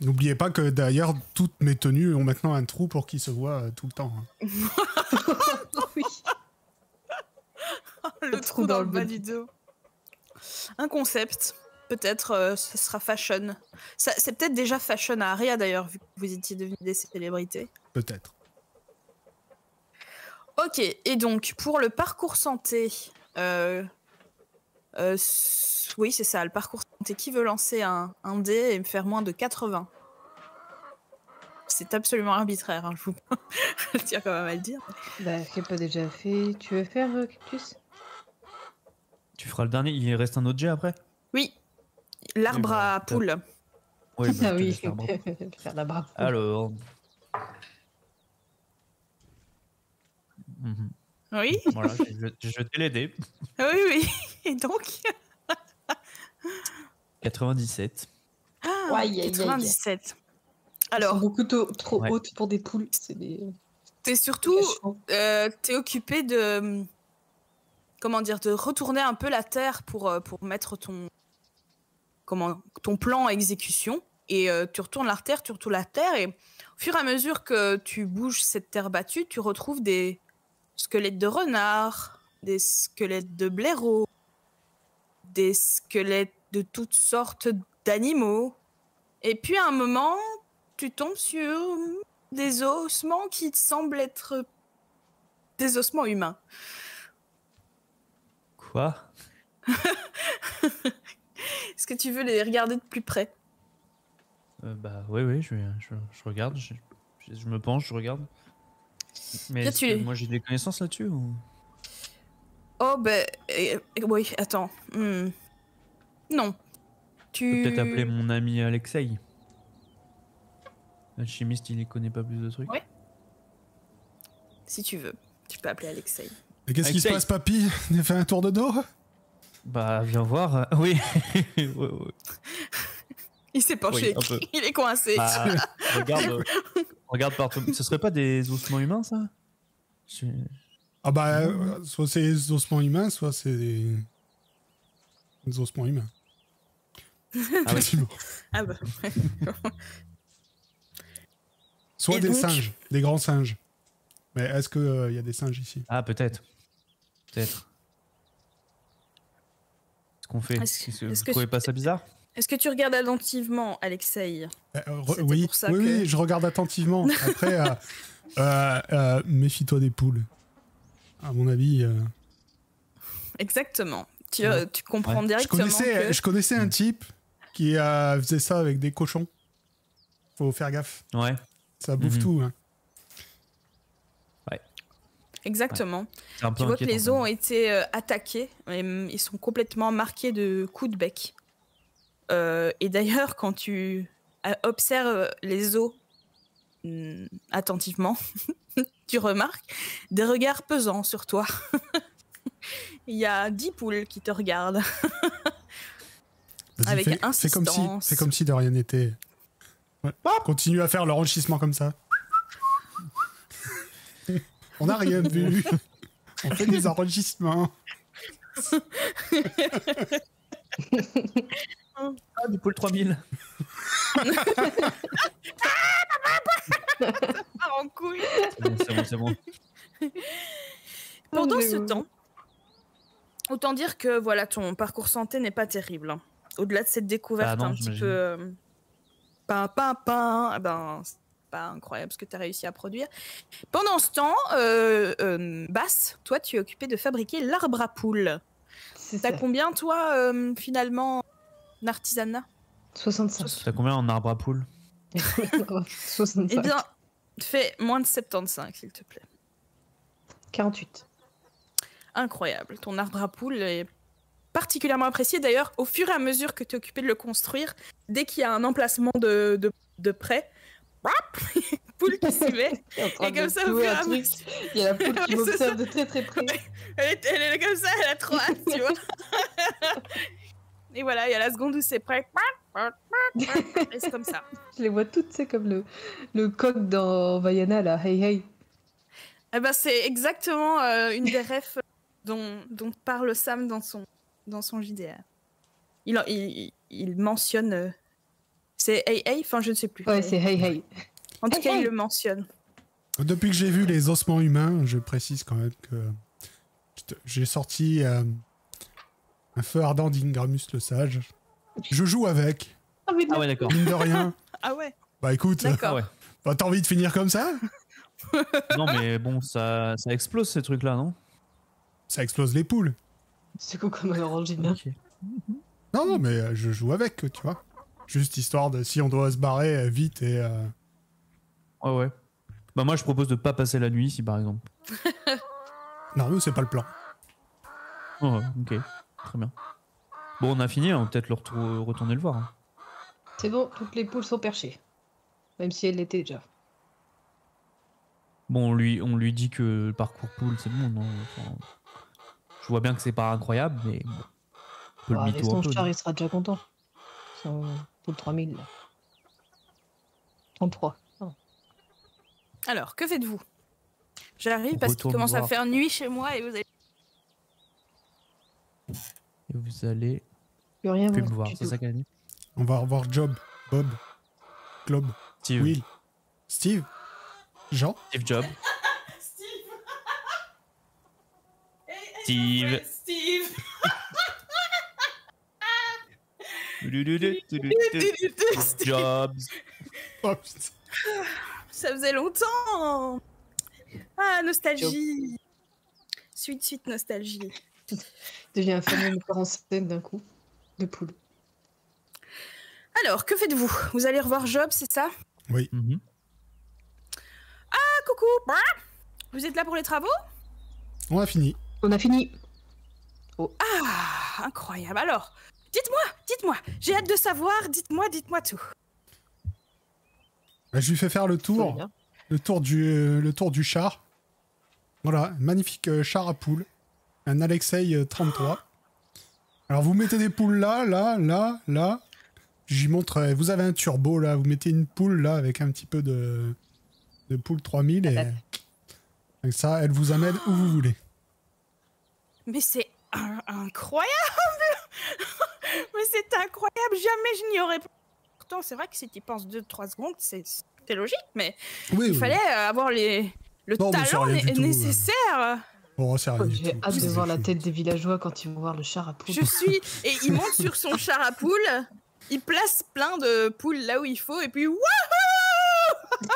N'oubliez pas que d'ailleurs, toutes mes tenues ont maintenant un trou pour qu'ils se voient tout le temps. Hein. Oui. Le trou dans le bas du dos. Un concept. Peut-être ce sera fashion. C'est peut-être déjà fashion à Aria d'ailleurs, vu que vous étiez devenus des célébrités. Peut-être. Ok, et donc pour le parcours santé, oui c'est ça, le parcours santé, qui veut lancer un dé et me faire moins de 80? C'est absolument arbitraire, hein, je je tiens quand même à le dire. Bah, j'ai pas déjà fait. Tu veux faire Cactus? Tu feras le dernier, il reste un autre jet après? Oui, l'arbre Oui, bah, à poule. Oui, bah, Ah je te oui, laisse l'arbre. faire la brave. Alors. Mhm. Oui, Voilà, j'ai jeté les dés. oui, oui. Et donc 97. Aïe, aïe, aïe. 97. Elles sont Alors, beaucoup trop Ouais. hautes pour des poules. C'est des. t'es surtout cachements. t'es occupé de comment dire, de retourner un peu la terre pour mettre ton plan à exécution, et tu retournes la terre et au fur et à mesure que tu bouges cette terre battue, tu retrouves des squelettes de renards, des squelettes de blaireaux, des squelettes de toutes sortes d'animaux, et puis à un moment tu tombes sur des ossements qui te semblent être des ossements humains. Quoi? Est-ce que tu veux les regarder de plus près? Bah oui, je regarde, je me penche, je regarde. Mais Bien, est-ce tu que les- moi j'ai des connaissances là-dessus ou... Oh, ben... oui, attends. Non. Je peux peut-être appeler mon ami Alexei. L'alchimiste, il y connaît pas plus de trucs. Ouais. Si tu veux, tu peux appeler Alexei. Et qu'est-ce qui se Alexei. passe, papy? On a fait un tour de dos? Bah viens voir. Oui. Ouais. Il s'est penché, Oui, un peu. il est coincé. Bah, regarde. Regarde partout. Ce serait pas des ossements humains, ça? Ah bah, soit c'est des ossements humains, soit c'est des ossements humains. Ah oui. Effectivement. Ah bah. Soit Et des donc singes, des grands singes. Mais est-ce qu'il y a des singes ici? Ah, peut-être. Peut-être. Ce qu'on fait. Est-ce Vous que trouvez pas ça bizarre? Est-ce que tu regardes attentivement, Alexei? C'était Oui, pour ça oui, que- oui, je regarde attentivement. Après, méfie-toi des poules. À mon avis, Exactement. Ouais. Tu comprends Ouais. je directement que... connaissais un type qui faisait ça avec des cochons. Faut faire gaffe. Ouais. Ça bouffe Mhm. tout. Hein. Exactement. C'est un peu Tu vois que inquiétant, les quand os même. ont été attaqués. Et, ils sont complètement marqués de coups de bec. Et d'ailleurs, quand tu observes les os attentivement, tu remarques des regards pesants sur toi. Il y a 10 poules qui te regardent. Vas-y, Avec fais insistance. comme si de rien n'était. Ouais. Continue à faire l'enrichissement comme ça. On n'a rien vu. On fait des enregistrements. Ah, du pool 3000. Ah, en couille. C'est bon. Pendant Mais ce ouais. temps, autant dire que voilà, ton parcours santé n'est pas terrible. Hein. Au-delà de cette découverte Bah non, un petit j'imagine. peu eh ben, c'est pas incroyable ce que tu as réussi à produire. Pendant ce temps, Basse, toi, tu es occupé de fabriquer l'arbre à poule. C'est T'as ça. combien, toi, finalement, en artisanat? 65. T'as combien en arbre à poule? 65. Eh bien, fais moins de 75, s'il te plaît. 48. Incroyable. Ton arbre à poule est particulièrement apprécié. D'ailleurs, au fur et à mesure que tu es occupé de le construire, dès qu'il y a un emplacement de prêt, poule qui s'y met. Et comme ça, au fur et à mesure. Il y a la poule qui Ouais, c'est ça. m'observe de très très près. Elle est comme ça, elle a trop hâte, tu vois. Et voilà, il y a la seconde où c'est prêt. Et c'est comme ça. Je les vois toutes, c'est comme le coq dans Vaiana, là. Hey hey. Eh ben, c'est exactement une des refs dont parle Sam dans son JDR. Il mentionne... c'est hey hey, enfin je ne sais plus. Ouais, c'est hey hey. En tout Hey, cas, hey. il le mentionne. Depuis que j'ai vu les ossements humains, je précise quand même que j'ai sorti un feu ardent d'Ingramus le Sage. Je joue avec, Ah, mais Ah ouais, d'accord. mine de rien. Ah ouais, Bah écoute, d'accord. Ah ouais. bah, t'as envie de finir comme ça? Non, mais bon, ça explose ces trucs-là, non? Ça explose les poules. c'est quoi comme un orangina? Ok. Non, non, mais je joue avec, tu vois. Juste histoire de si on doit se barrer vite et... Ouais. Bah, moi, je propose de pas passer la nuit ici, par exemple. Non, nous, c'est pas le plan. Oh, ok. Très bien. Bon, on a fini, on va peut-être retourner le voir. Hein. C'est bon, toutes les poules sont perchées. Même si elles l'étaient déjà. Bon, on lui dit que le parcours pool, c'est bon, non? Enfin, je vois bien que c'est pas incroyable, mais bon, on peut le Avec mytho son un peu. char, non il sera déjà content. Son poule 3000, là. 33. Oh. Alors, que faites-vous? J'arrive On parce qu'il retourne commence à voir. faire nuit chez moi et vous allez... Et vous allez Plus rien plus voir me voir, du c'est tout. ça qu'elle a dit? On va revoir Job, Bob, Globe, Steve. Will, Steve, Jean. Steve Job. Steve. Steve. Jobs. Oh putain. Ça faisait longtemps. Ah, nostalgie. Suite, nostalgie. Devient un fameux metteur en scène d'un coup. De poule. Alors, que faites-vous? Vous allez revoir Job, c'est ça? Mhm. Ah, coucou. Vous êtes là pour les travaux? On a fini. On a fini. Ah, incroyable. Alors, dites-moi. J'ai hâte de savoir. Dites-moi tout. Bah, je lui fais faire le Tout va tour. bien. Le tour du char. Voilà, magnifique char à poules. Un Alexei 33. Alors vous mettez des poules là. J'y montre, vous avez un turbo là, vous mettez une poule là avec un petit peu de de poules 3000 et avec ça, elle vous amène où vous voulez. Mais c'est incroyable. Mais c'est incroyable. Jamais je n'y aurais... Pourtant, c'est vrai que si tu y penses 2-3 secondes, c'est logique, mais Oui, il fallait avoir le Non, mais c'est talent rien du tout, nécessaire. Oh, c'est rien du J'ai tout. hâte de C'est voir la fou. tête des villageois quand ils vont voir le char à poule. Et il monte sur son char à poules, il place plein de poules là où il faut, et puis wouhou.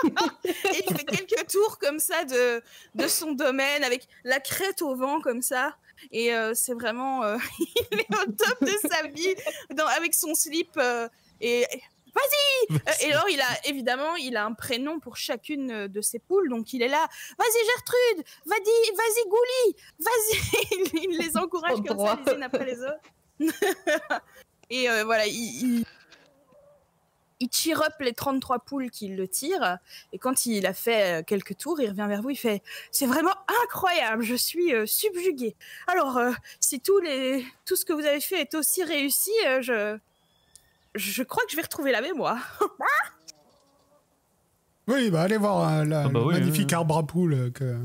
Et il fait quelques tours comme ça de son domaine avec la crête au vent comme ça. Et c'est vraiment... il est au top de sa vie avec son slip. Et vas-y. Et alors, il a un prénom pour chacune de ses poules. Donc, il est là. Vas-y, Gertrude. Vas-y, Gouli. Vas-y. Il les encourage comme ça, les unes après les autres. Et voilà, il cheer up les 33 poules qui le tirent. Et quand il a fait quelques tours, il revient vers vous. Il fait « C'est vraiment incroyable. Je suis subjugué. Alors, si tout ce que vous avez fait est aussi réussi, je crois que je vais retrouver la mémoire. » Oui, bah allez voir le magnifique arbre à poule que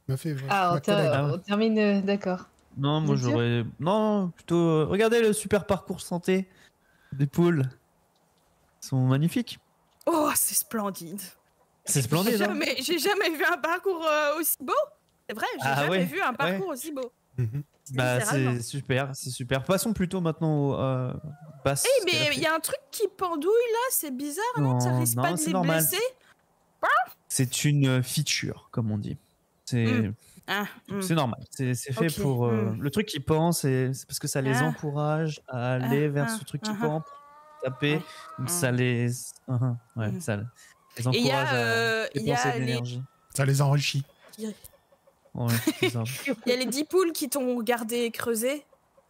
m'a fait ma collègue. On termine, d'accord. Non, moi Bien sûr. j'aurais... Non, plutôt... regardez le super parcours santé des poules. Ils sont magnifiques. Oh, c'est splendide. C'est splendide, hein. J'ai jamais vu un parcours aussi beau. C'est vrai, j'ai jamais vu un parcours aussi beau. Bah, Littéralement. c'est super. Passons plutôt maintenant au basse. Mais il y a un truc qui pendouille là, c'est bizarre, non? Ça risque pas de c'est les normal. blesser? C'est une feature, comme on dit. C'est normal. C'est fait pour... Le truc qui pend, c'est parce que ça les encourage à aller vers ce truc qui pend, taper. Donc ça les... ça les encourage à dépenser de l'énergie. Ça les enrichit. Ouais, c'est ça. Il y a les 10 poules qui t'ont regardé et creusé,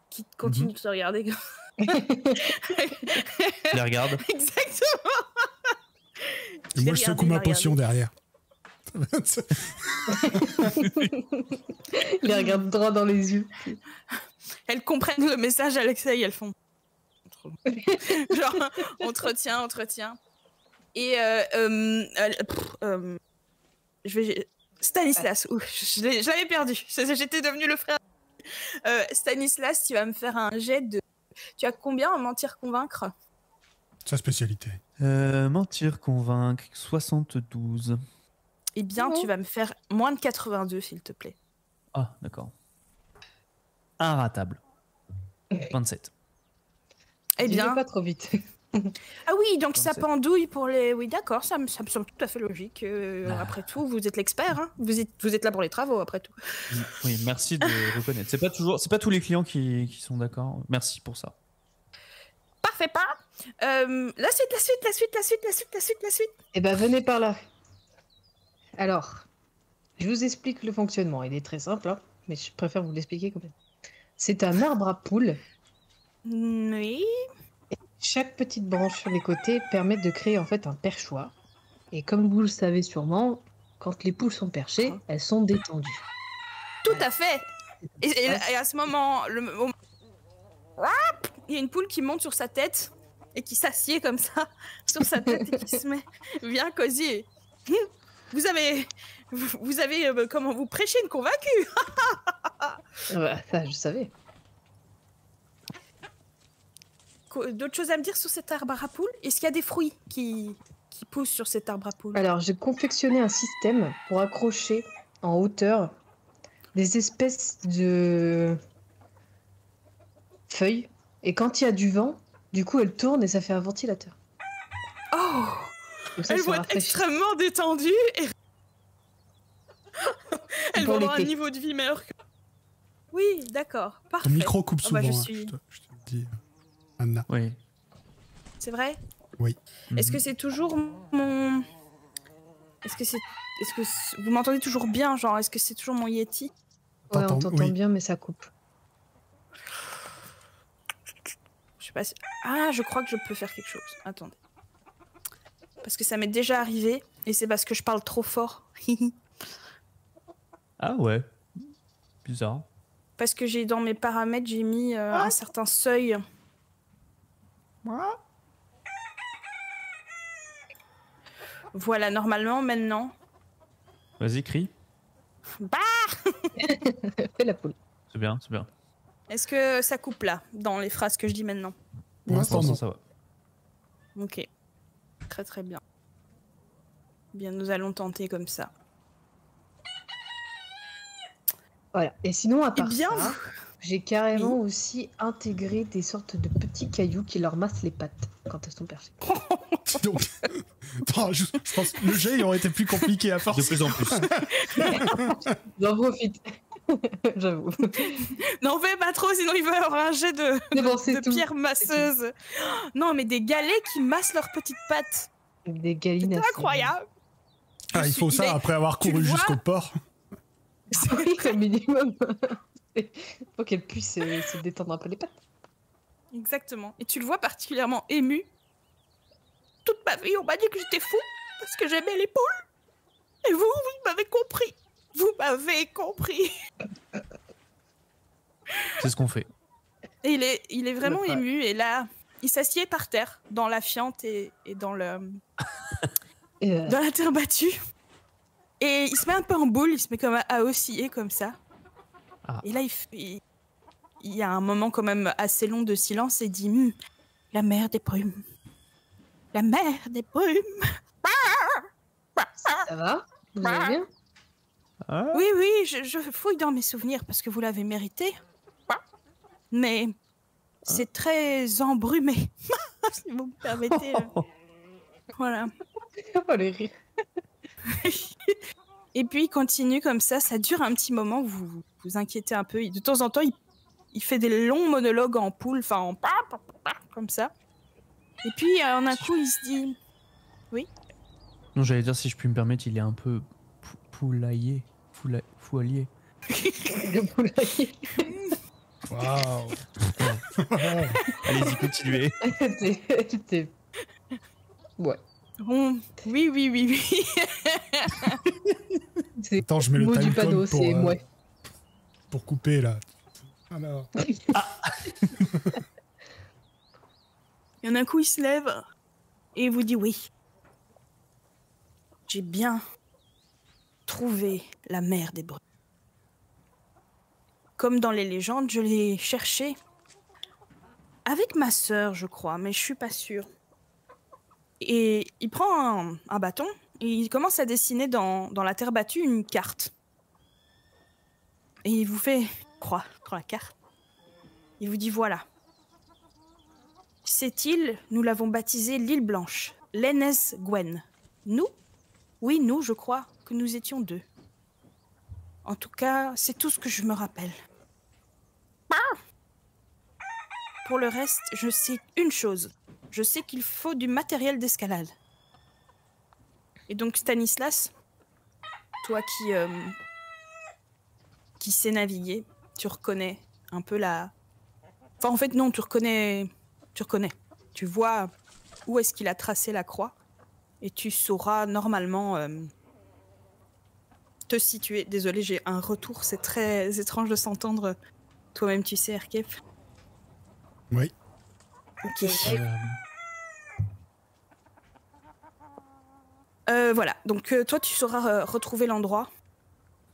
qui continuent de te regarder. Je les regarde. Exactement. Et moi, je secoue ma potion derrière. Il les regarde droit dans les yeux. Elles comprennent le message, Alexei, elles font... Genre, entretien. Et Stanislas, je l'avais perdu. J'étais devenu le frère. Stanislas, tu vas me faire un jet de... Tu as combien en mentir convaincre? Sa spécialité. Mentir, convaincre, 72. Eh bien, tu vas me faire moins de 82, s'il te plaît. Ah, d'accord. Inratable. 27. Eh bien... pas trop vite. Ah oui, donc 27. ça pendouille pour les... Oui, d'accord, ça me semble tout à fait logique. Après tout, vous êtes l'expert, hein, vous êtes là pour les travaux, après tout. Oui, merci de reconnaître. C'est pas tous les clients qui sont d'accord. Merci pour ça. Parfait, pas. La suite. Eh ben, venez par là. Alors, je vous explique le fonctionnement. Il est très simple, hein, mais je préfère vous l'expliquer quand même. C'est un arbre à poules. Oui. Chaque petite branche sur les côtés permet de créer en fait un perchoir. Et comme vous le savez sûrement, quand les poules sont perchées, elles sont détendues. Tout à fait. Et à ce moment, il y a une poule qui monte sur sa tête et qui s'assied comme ça sur sa tête et qui se met bien cosy. Vous avez comment vous prêchez une convaincue. Ça, je savais. D'autres choses à me dire sur cet arbre à poules? Est-ce qu'il y a des fruits qui poussent sur cet arbre à poules? Alors, j'ai confectionné un système pour accrocher en hauteur des espèces de feuilles. Et quand il y a du vent, du coup, elles tournent et ça fait un ventilateur. Oh, elles vont être extrêmement détendues et elles vont avoir un niveau de vie meilleur que... Oui, d'accord, parfait. Ton micro coupe souvent, je te suis... le dis, Anna. Oui. C'est vrai? Oui. Est-ce que c'est toujours mon... Est-ce que vous m'entendez toujours bien, genre, est-ce que c'est toujours mon Yeti? Ouais, on t'entend bien, mais ça coupe. Je sais pas si... Ah, je crois que je peux faire quelque chose. Attendez. Parce que ça m'est déjà arrivé, et c'est parce que je parle trop fort. Ah ouais. Bizarre. Parce que j'ai dans mes paramètres, j'ai mis un certain seuil. Voilà, normalement, maintenant, Vas-y, crie. Bah, Fais la poule. C'est bien, c'est bien. est-ce que ça coupe là, dans les phrases que je dis maintenant? Pour l'instant, non. ça va. Ok. Très très bien. Bien, nous allons tenter comme ça. Voilà. Et sinon, à Eh part bien, ça, j'ai carrément aussi intégré des sortes de petits cailloux qui leur massent les pattes quand elles sont perchées. Donc, attends, je pense que le jet il aurait été plus compliqué à force. De plus en plus. J'en profite. J'avoue. n'en fais pas trop, sinon il va y avoir un jet de, C'est bon, c'est de tout. pierre masseuse. Non, mais des galets qui massent leurs petites pattes. Des galines. C'est incroyable. Ah, il faut Il ça est- après avoir tu couru le vois jusqu'au port. Oui, au minimum. Faut qu'elle puisse se détendre un peu les pattes. Exactement. Et tu le vois particulièrement ému. Toute ma vie, on m'a dit que j'étais fou parce que j'aimais les poules. Et vous m'avez compris. Vous m'avez compris. C'est ce qu'on fait. Et il est vraiment Ouais. ému. Et là, il s'assied par terre, dans la fiente et dans la terre battue. Et il se met un peu en boule, il se met comme à osciller comme ça. Ah. Et là, il y a un moment quand même assez long de silence et il dit la mer des brumes. La mer des brumes. Ça va? Vous allez bien? Ah, Oui, oui, je fouille dans mes souvenirs parce que vous l'avez mérité. Mais c'est très embrumé. Si vous me permettez. Voilà. Oh, les rires. Et puis il continue comme ça dure un petit moment, vous vous inquiétez un peu. De temps en temps, il fait des longs monologues en poule, enfin en comme ça. Et puis en un coup, il se dit non, j'allais dire, si je puis me permettre, il est un peu poulailler. Foualier. Le poulailler. Waouh. Allez-y, continuez. Ouais. oui, oui, oui, oui. C'est Attends, je mets le le mot du timecode panneau, c'est ouais. pour couper là. Alors. Et en un coup, il se lève et il vous dit oui. J'ai bien trouvé la mer des brumes. Comme dans les légendes, je l'ai cherchée avec ma sœur, je crois, mais je suis pas sûre. Et il prend un bâton et il commence à dessiner dans la terre battue une carte. Et il vous fait croire la carte. Il vous dit voilà. Cette île, nous l'avons baptisée l'île Blanche, l'Ennes Gwen. Nous? Oui, nous, je crois que nous étions deux. En tout cas, c'est tout ce que je me rappelle. Pour le reste, je sais une chose. Je sais qu'il faut du matériel d'escalade. Et donc, Stanislas, toi qui sais naviguer, tu reconnais un peu la... Enfin, en fait, non, tu reconnais. Tu vois où est-ce qu'il a tracé la croix et tu sauras normalement te situer. Désolée, j'ai un retour, c'est très étrange de s'entendre. Toi-même, tu sais, Erkef. Oui. Ok. Euh, Voilà, donc toi, tu sauras retrouver l'endroit.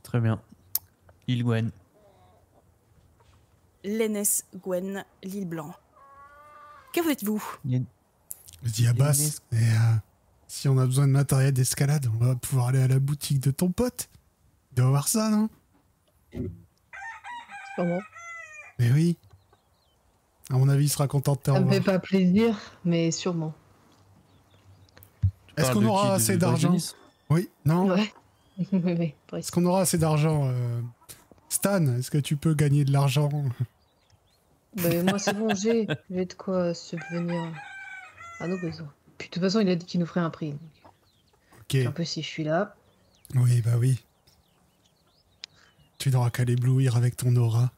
Très bien. Île Gwen. L'Ennes Gwen, l'île Blanc. Que faites-vous? Dis Abbas, si on a besoin de matériel d'escalade, on va pouvoir aller à la boutique de ton pote. Il doit avoir ça, non? Sûrement. Mais oui. À mon avis, il sera content de te Ça me revoir. fait pas plaisir, mais sûrement. Est-ce qu'on aura assez d'argent? Oui, non? Ouais. Oui, Est-ce qu'on aura assez d'argent? Stan, est-ce que tu peux gagner de l'argent? Ben, moi, c'est bon, j'ai de quoi subvenir à nos besoins. Puis de toute façon, il a dit qu'il nous ferait un prix. Donc, Ok. un peu si je suis là. Oui, bah oui. Tu n'auras qu'à l'éblouir avec ton aura.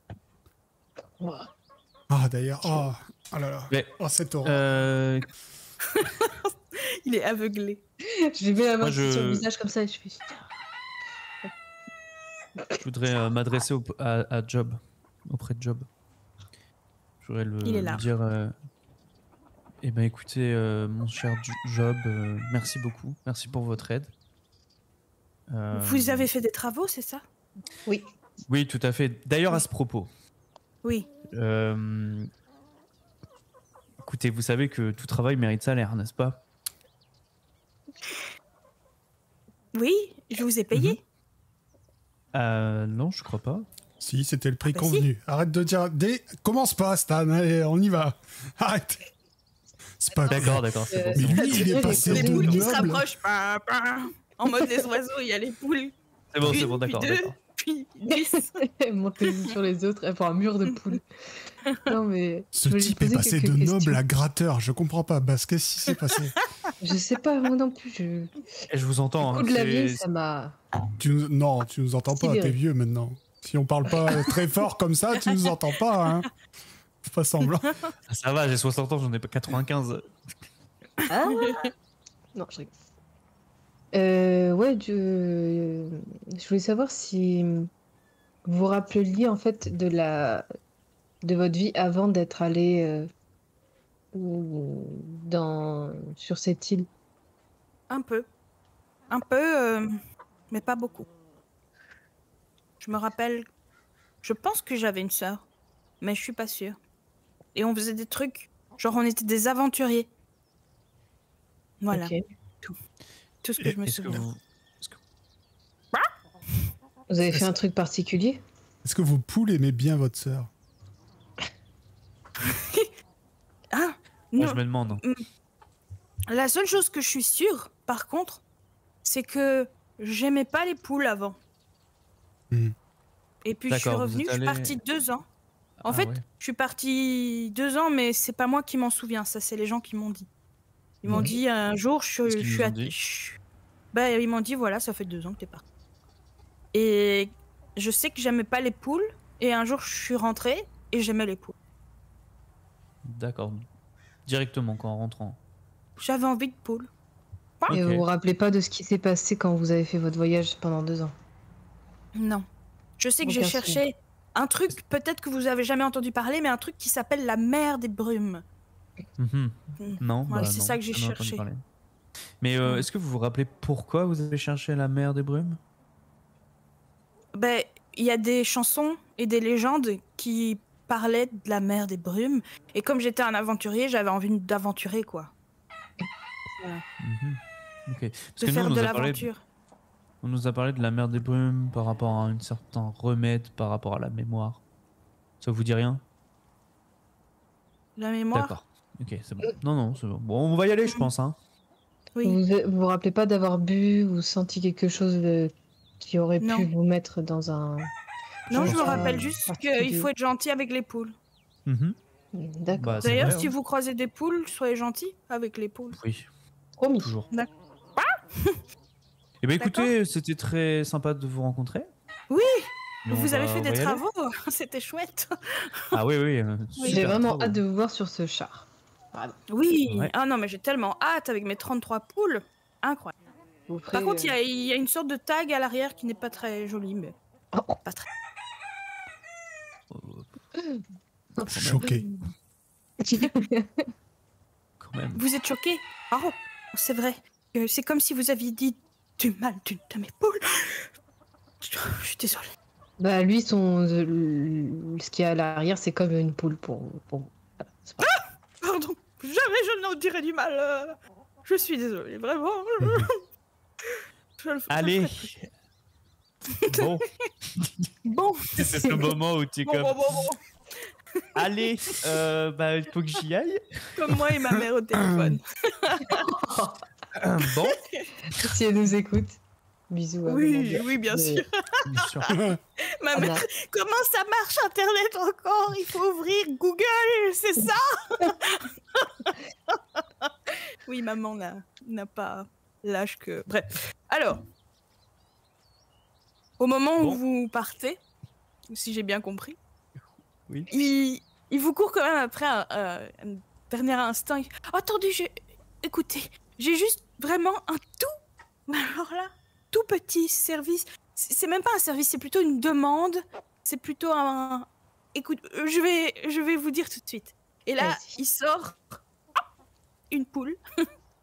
Ouais. Ah, d'ailleurs, oh là là. Mais, Oh, cette aura. Il est aveuglé. Je lui mets la main Moi, sur le visage comme ça et je fais. je voudrais m'adresser à Job, auprès de Job. Je voudrais Il est là. lui dire eh ben écoutez, mon cher Job, merci beaucoup. Merci pour votre aide. Vous avez fait des travaux, c'est ça? Oui. Oui, tout à fait. D'ailleurs, à ce propos, Oui. écoutez, vous savez que tout travail mérite salaire, n'est-ce pas? Oui, je vous ai payé. Non, je crois pas. Si, c'était le prix bah convenu. Arrête de dire... Commence pas, Stan, allez, on y va. Arrête. C'est pas D'accord, d'accord. c'est bon, Mais c'est bon. lui, il est passé Les de poules qui se noble. rapprochent. En mode les oiseaux, il y a les poules. C'est bon, c'est Une, bon, d'accord, puis deux, d'accord. puis 10. Monter les uns sur les autres, enfin un mur de poules. Non mais. Ce je voulais type poser est passé de quelques noble questions. à gratteur. Je comprends pas, Bas. Qu'est-ce qui s'est passé? Je sais pas, moi non plus. Et je vous entends. Le hein, coup de la vieille, c'est- ça m'a. Non, tu nous entends pas, Sidéré. t'es vieux maintenant. Si on parle pas très fort comme ça, tu nous entends pas, hein. Fais pas semblant. Ça va, j'ai 60 ans, j'en ai pas 95. Ah non, je rigole. Ouais, je voulais savoir si vous vous rappeliez en fait de votre vie avant d'être allé sur cette île. Un peu. Un peu, mais pas beaucoup. Je me rappelle. Je pense que j'avais une sœur, mais je suis pas sûre. Et on faisait des trucs. Genre, on était des aventuriers. Voilà. Ok. Tout ce que je me Est-ce que souviens. vous... Vous avez fait un truc particulier? Est-ce que vos poules aimaient bien votre sœur? Ah Moi, non. je me demande. La seule chose que je suis sûre, par contre, c'est que j'aimais pas les poules avant. Hmm. Et puis je suis D'accord, vous revenue, êtes je suis allé- partie 2 ans. En Ah fait, ouais. je suis partie 2 ans, mais c'est pas moi qui m'en souviens, ça c'est les gens qui m'ont dit. Ils m'ont Ok. dit un jour, Qu'est-ce qu'ils je vous suis ont dit bah, ils m'ont dit voilà, ça fait 2 ans que t'es partie. Et je sais que j'aimais pas les poules, et un jour je suis rentrée et j'aimais les poules. D'accord. Directement, quand en rentrant. J'avais envie de poules. Et Ok. vous vous rappelez pas de ce qui s'est passé quand vous avez fait votre voyage pendant 2 ans? Non. Je sais que j'ai Aucun cherché un truc, peut-être que vous avez jamais entendu parler, mais un truc qui s'appelle la mer des brumes. Mhm. Mm. Non, Ouais, bah c'est non, ça que j'ai j'en ai entendu cherché. parler. Mais Mm. est-ce que vous vous rappelez pourquoi vous avez cherché la mer des brumes? Ben, il y a des chansons et des légendes qui parlaient de la mer des brumes. Et comme j'étais un aventurier, j'avais envie d'aventurer, quoi. Mhm. Ok. Parce De que nous, faire on de nous a parlé l'aventure. on nous a parlé de la mer des brumes par rapport à un certain remède par rapport à la mémoire. Ça vous dit rien? La mémoire. D'accord. Ok, c'est bon. Non, non, c'est bon. Bon, on va y aller, je pense. Hein. Oui. Vous rappelez pas d'avoir bu ou senti quelque chose qui aurait Non. pu vous mettre dans un... Non, je me Genre, rappelle juste particulier. qu'il faut être gentil avec les poules. Mhm. D'accord. Bah, c'est D'ailleurs, vrai, si hein. vous croisez des poules, soyez gentils avec les poules. Oui, Promis. toujours. D'accord. Eh bien, écoutez, c'était très sympa de vous rencontrer. Oui, Et on vous avez va- fait on des va y aller. travaux, c'était chouette. Ah oui, oui. Oui. J'ai vraiment hâte de vous voir sur ce char. Oui, Ouais. ah non, mais j'ai tellement hâte avec mes 33 poules. Incroyable. Vous Par ferez, contre, il y a une sorte de tag à l'arrière qui n'est pas très jolie, mais Oh. pas très. Choqué. Quand même. Vous êtes choqués? Oh, c'est vrai. C'est comme si vous aviez dit du mal d'une de mes poules. Je suis désolée. Bah lui, ce qu'il y a à l'arrière, c'est comme une poule pour vous. Voilà, c'est pas grave. Pardon. Jamais je n'en dirai du mal. Je suis désolée, vraiment. Je le ferai Allez. plus. Bon, Bon. c'est ce moment où tu es Bon, comme... bon, bon, bon. Allez, bah, il faut que j'y aille. Comme moi et ma mère au téléphone. Bon, Si elle nous écoute, bisous. à vous, mon Oui, gars. oui, bien Mais- sûr. bien sûr. Ma Ah, mère, bah, comment ça marche Internet encore? Il faut ouvrir Google, c'est ça? Oui, maman n'a pas l'âge que... Bref. Alors, au moment Bon. où vous partez, si j'ai bien compris, Oui. il vous court quand même après un dernier instant. Attendez, écoutez, j'ai juste vraiment un alors là, tout petit service. C'est même pas un service, c'est plutôt une demande. C'est plutôt un... Écoute, je vais vous dire tout de suite. Et là, Vas-y. il sort une poule,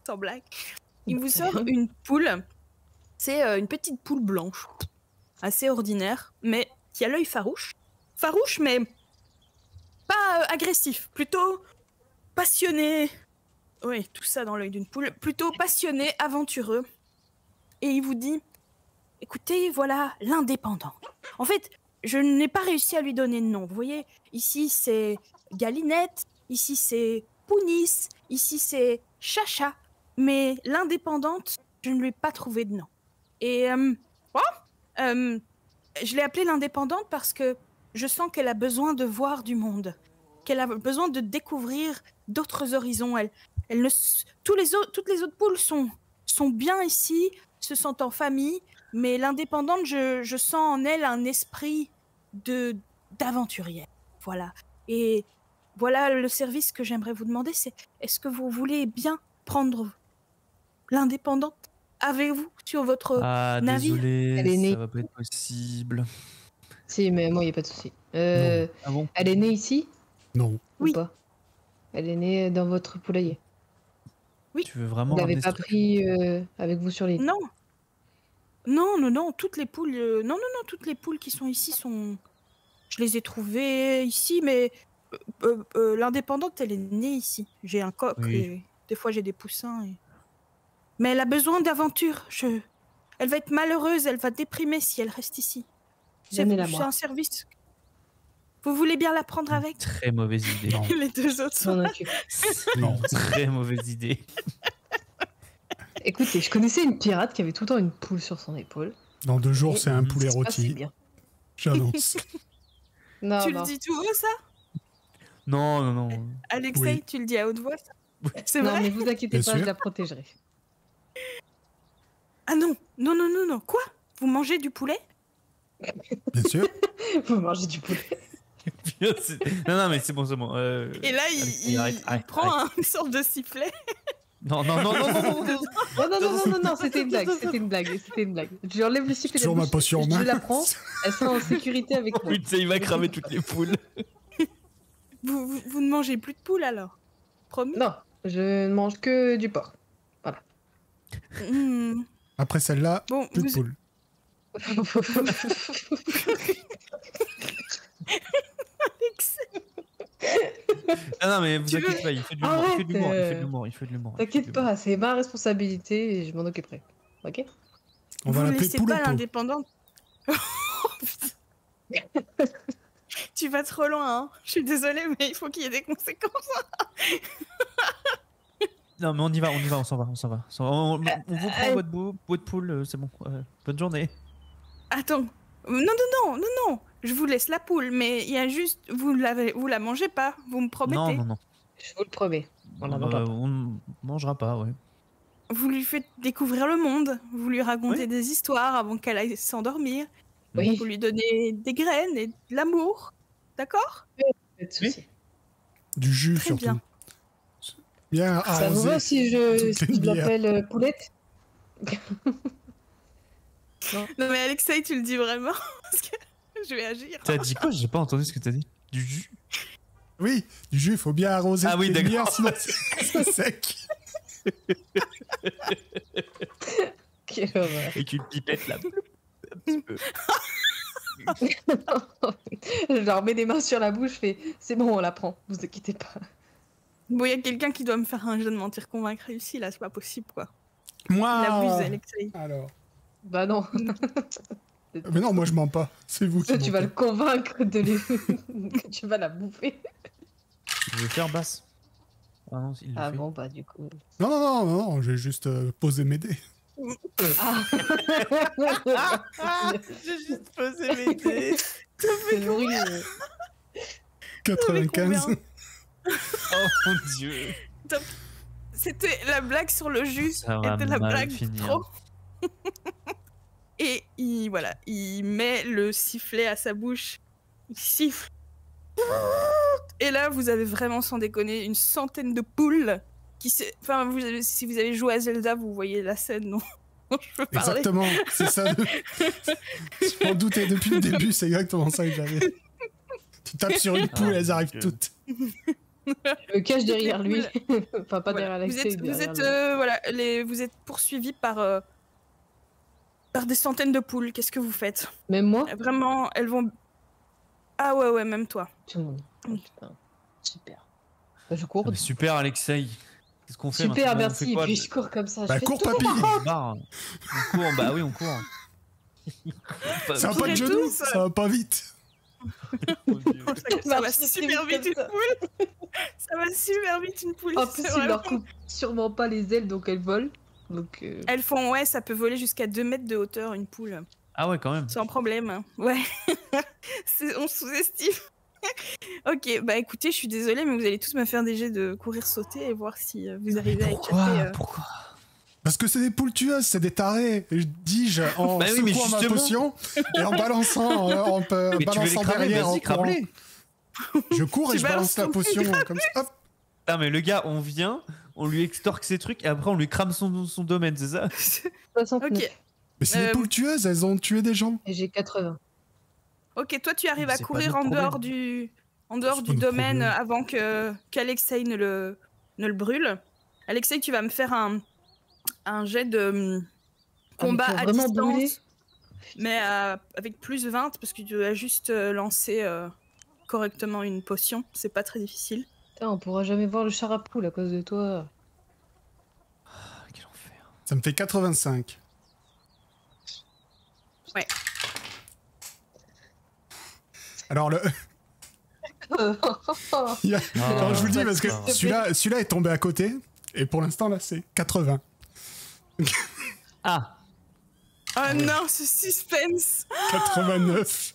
sans blague. Il vous Très sort bien. une poule C'est une petite poule blanche, assez ordinaire, mais qui a l'œil farouche. Farouche, mais pas agressif, plutôt passionné. Oui, tout ça dans l'œil d'une poule. Plutôt passionné, aventureux. Et il vous dit, écoutez, voilà l'indépendant. En fait, je n'ai pas réussi à lui donner de nom. Vous voyez, ici c'est Galinette, ici c'est Pounis, ici c'est Chacha. Mais l'indépendante, je ne lui ai pas trouvé de nom. Et je l'ai appelée l'indépendante parce que je sens qu'elle a besoin de voir du monde, qu'elle a besoin de découvrir d'autres horizons. Toutes les autres poules sont bien ici, se sentent en famille, mais l'indépendante, je sens en elle un esprit d'aventurière. Voilà. Et voilà le service que j'aimerais vous demander, c'est est-ce que vous voulez bien prendre l'indépendante avec vous sur votre navire? Désolé, Elle est née. ça va pas être possible. Si, mais moi, il n'y a pas de souci. Ah bon? Elle est née ici Non. Oui. ou pas? Elle est née dans votre poulailler. Oui. Tu veux vraiment Vous l'avez ramener pas ce truc? pris avec vous sur l'île? Non. Non, toutes les poules... Non, toutes les poules qui sont ici sont... Je les ai trouvées ici, mais l'indépendante, elle est née ici. J'ai un coq, Oui. et des fois j'ai des poussins. Mais elle a besoin d'aventure. Elle va être malheureuse, elle va déprimer si elle reste ici. C'est Donnez-la moi. un service. Vous voulez bien la prendre avec? Très mauvaise idée. Non. Les deux autres Je sont m'en là. occupe. C'est Non. une très mauvaise idée. Écoutez, je connaissais une pirate qui avait tout le temps une poule sur son épaule. Dans 2 jours, Et c'est un poulet ça se passait rôti. bien. J'annonce. Non, Tu non. le dis tout haut, ça? Non. Alexei, Oui. tu le dis à haute voix, ça? C'est Non, vrai? mais vous inquiétez Bien pas, je sûr. la protégerai. Ah non. Quoi? Vous mangez du poulet? Bien sûr. Vous mangez du poulet. Non, mais c'est bon. Et là, il arrête, prend une sorte de sifflet. Non. Non, c'était une blague, c'était une blague. Je lui enlève le sifflet de la Toujours ma bouche, potion en je main. la prends, elle sera en sécurité avec moi. Putain, il va cramer toutes les poules. Vous ne mangez plus de poule alors? Promis? Non, je ne mange que du porc. Hmm. Après celle-là, Bon, plus de poule. Non, mais vous Tu veux- inquiétez pas, il fait de Arrête, l'humour. Il fait de l'humour. T'inquiète pas, c'est ma responsabilité et je m'en occuperai. Ok? On va Vous l'appeler laissez poule pas au pot. l'indépendante. Oh, putain. Tu vas trop loin, hein. Je suis désolée, mais il faut qu'il y ait des conséquences. Non, mais on y va, on s'en va. On vous prend votre bout de poule, c'est bon. Bonne journée. Attends. Non. Je vous laisse la poule, mais il y a juste... Vous la mangez pas, vous me promettez. Non. Je vous le promets. On la mangera pas. On mangera pas, ouais. Vous lui faites découvrir le monde, vous lui racontez Oui. des histoires avant qu'elle aille s'endormir, Oui, vous lui donnez des graines et de l'amour, d'accord? pas de soucis. Du jus Très surtout. bien. Bien Ça vous va arrosé. si je toutes les bières. l'appelle Poulette? Non mais Alexei, tu le dis vraiment? Parce que je vais agir. T'as dit quoi? J'ai pas entendu ce que t'as dit. Du jus? Oui, du jus, il faut bien arroser. Ah oui, toutes les d'accord. bières, sinon c'est sec. Quelle horreur. Avec une pipette là. Un petit peu. Je leur mets les mains sur la bouche, je fais c'est bon, on la prend, vous inquiétez pas. Bon, il y a quelqu'un qui doit me faire un jeu de mentir convaincre ici, là, c'est pas possible, quoi. Moi. Il abuse, Alexei. Alors. Bah non. Mais non, moi je mens pas. C'est vous qui Toi, tu vas le mentez. convaincre de les... que tu vas la bouffer. Je vais faire basse. Ah non, il le Ah fait. bon, bah du coup. Non, j'ai juste posé mes dés. Ah. J'ai juste posé mes dés. C'est le bruit. 95. combien Oh mon dieu. C'était la blague sur le jus. Ça va C'était la mal blague finir. trop. Et il met le sifflet à sa bouche. Il siffle. Et là, vous avez vraiment, sans déconner, une centaine de poules qui enfin, si vous avez joué à Zelda, vous voyez la scène dont je veux parler. Exactement, c'est ça. Je m'en doutais depuis le début, c'est exactement ça que j'avais. Tu tapes sur une poule, elles arrivent toutes. Je me cache derrière lui. Enfin, pas Voilà. derrière Vous Alexei, êtes, derrière lui. vous êtes poursuivis par par des centaines de poules. Qu'est-ce que vous faites? Même moi? Vraiment, elles vont... Ah ouais, même toi. Tout le monde. Oh, putain. Super. Bah, je cours. Ah, mais super, Alexei. Qu'est-ce qu'on fait Super, maintenant? On merci. fait Et quoi, puis je cours comme ça. Bah, je fais cours, tout. papy. On se barre. On court, bah oui, on court. Ça va pas de Courez genoux, tous. ça va pas vite. Mon Dieu. Ça va Marche super vite vite comme une ça. poule. Ça va super vite une poule. En plus, c'est il vraiment- leur coupe sûrement pas les ailes, donc elles volent. Donc, Elles font, ouais, ça peut voler jusqu'à 2 mètres de hauteur une poule. Ah ouais, quand même. Sans problème. Ouais. On sous-estime. Ok, bah écoutez, je suis désolée, mais vous allez tous me faire des jets de courir sauter et voir si vous arrivez à échapper. Pourquoi Parce que c'est des poules tueuses, c'est des tarés. Dis-je en Bah oui, mais secouant ma justement. potion et en balançant, Mais tu veux les balançant cramer, derrière. en vas-y, courant. crame-les. Je cours et Tu je balance balances la ton potion comme ça. Hop. Ah mais le gars, on vient, on lui extorque ses trucs et après on lui crame son domaine, c'est ça? 69. Ok, Mais c'est des Euh, poules tueuses, elles ont tué des gens. Et j'ai 80. ok, toi tu arrives à C'est pas courir notre en dehors problème. du, C'est pas notre domaine problème. avant qu'Alexei ne le brûle. Alexei, tu vas me faire un jet de combat Ah, mais tu à vas vraiment distance, brûler. mais avec plus 20 parce que tu dois juste lancer correctement une potion. C'est pas très difficile. Putain, on pourra jamais voir le char à poule à cause de toi. Ah, quel enfer. Ça me fait 85. Ouais. Alors le... il y a- Alors, je vous le dis parce que d'accord. celui-là est tombé à côté et pour l'instant là c'est 80. Ah, Oh ouais. non, ce suspense. 89.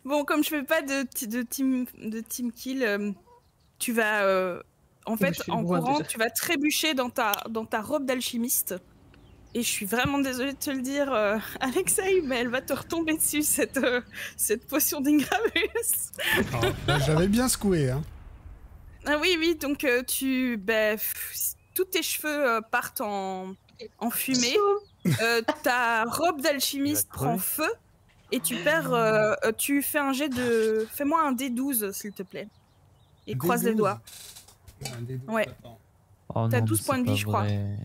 Bon, comme je fais pas de team kill, tu vas en Je fait suis en loin courant, déjà. tu vas trébucher dans ta robe d'alchimiste. Et je suis vraiment désolée de te le dire, Alexei, mais elle va te retomber dessus cette potion d'Ingramus. Alors, là, j'avais bien secoué. Hein. Ah oui, donc tous tes cheveux partent en fumée. Ta robe d'alchimiste Il va crever. prend feu et tu perds. Tu fais un jet de. Fais-moi un D12, s'il te plaît. Et croise les D12. doigts. Un D12, Ouais. attends. oh T'as non, 12 mais points de c'est vie, pas je crois. vrai.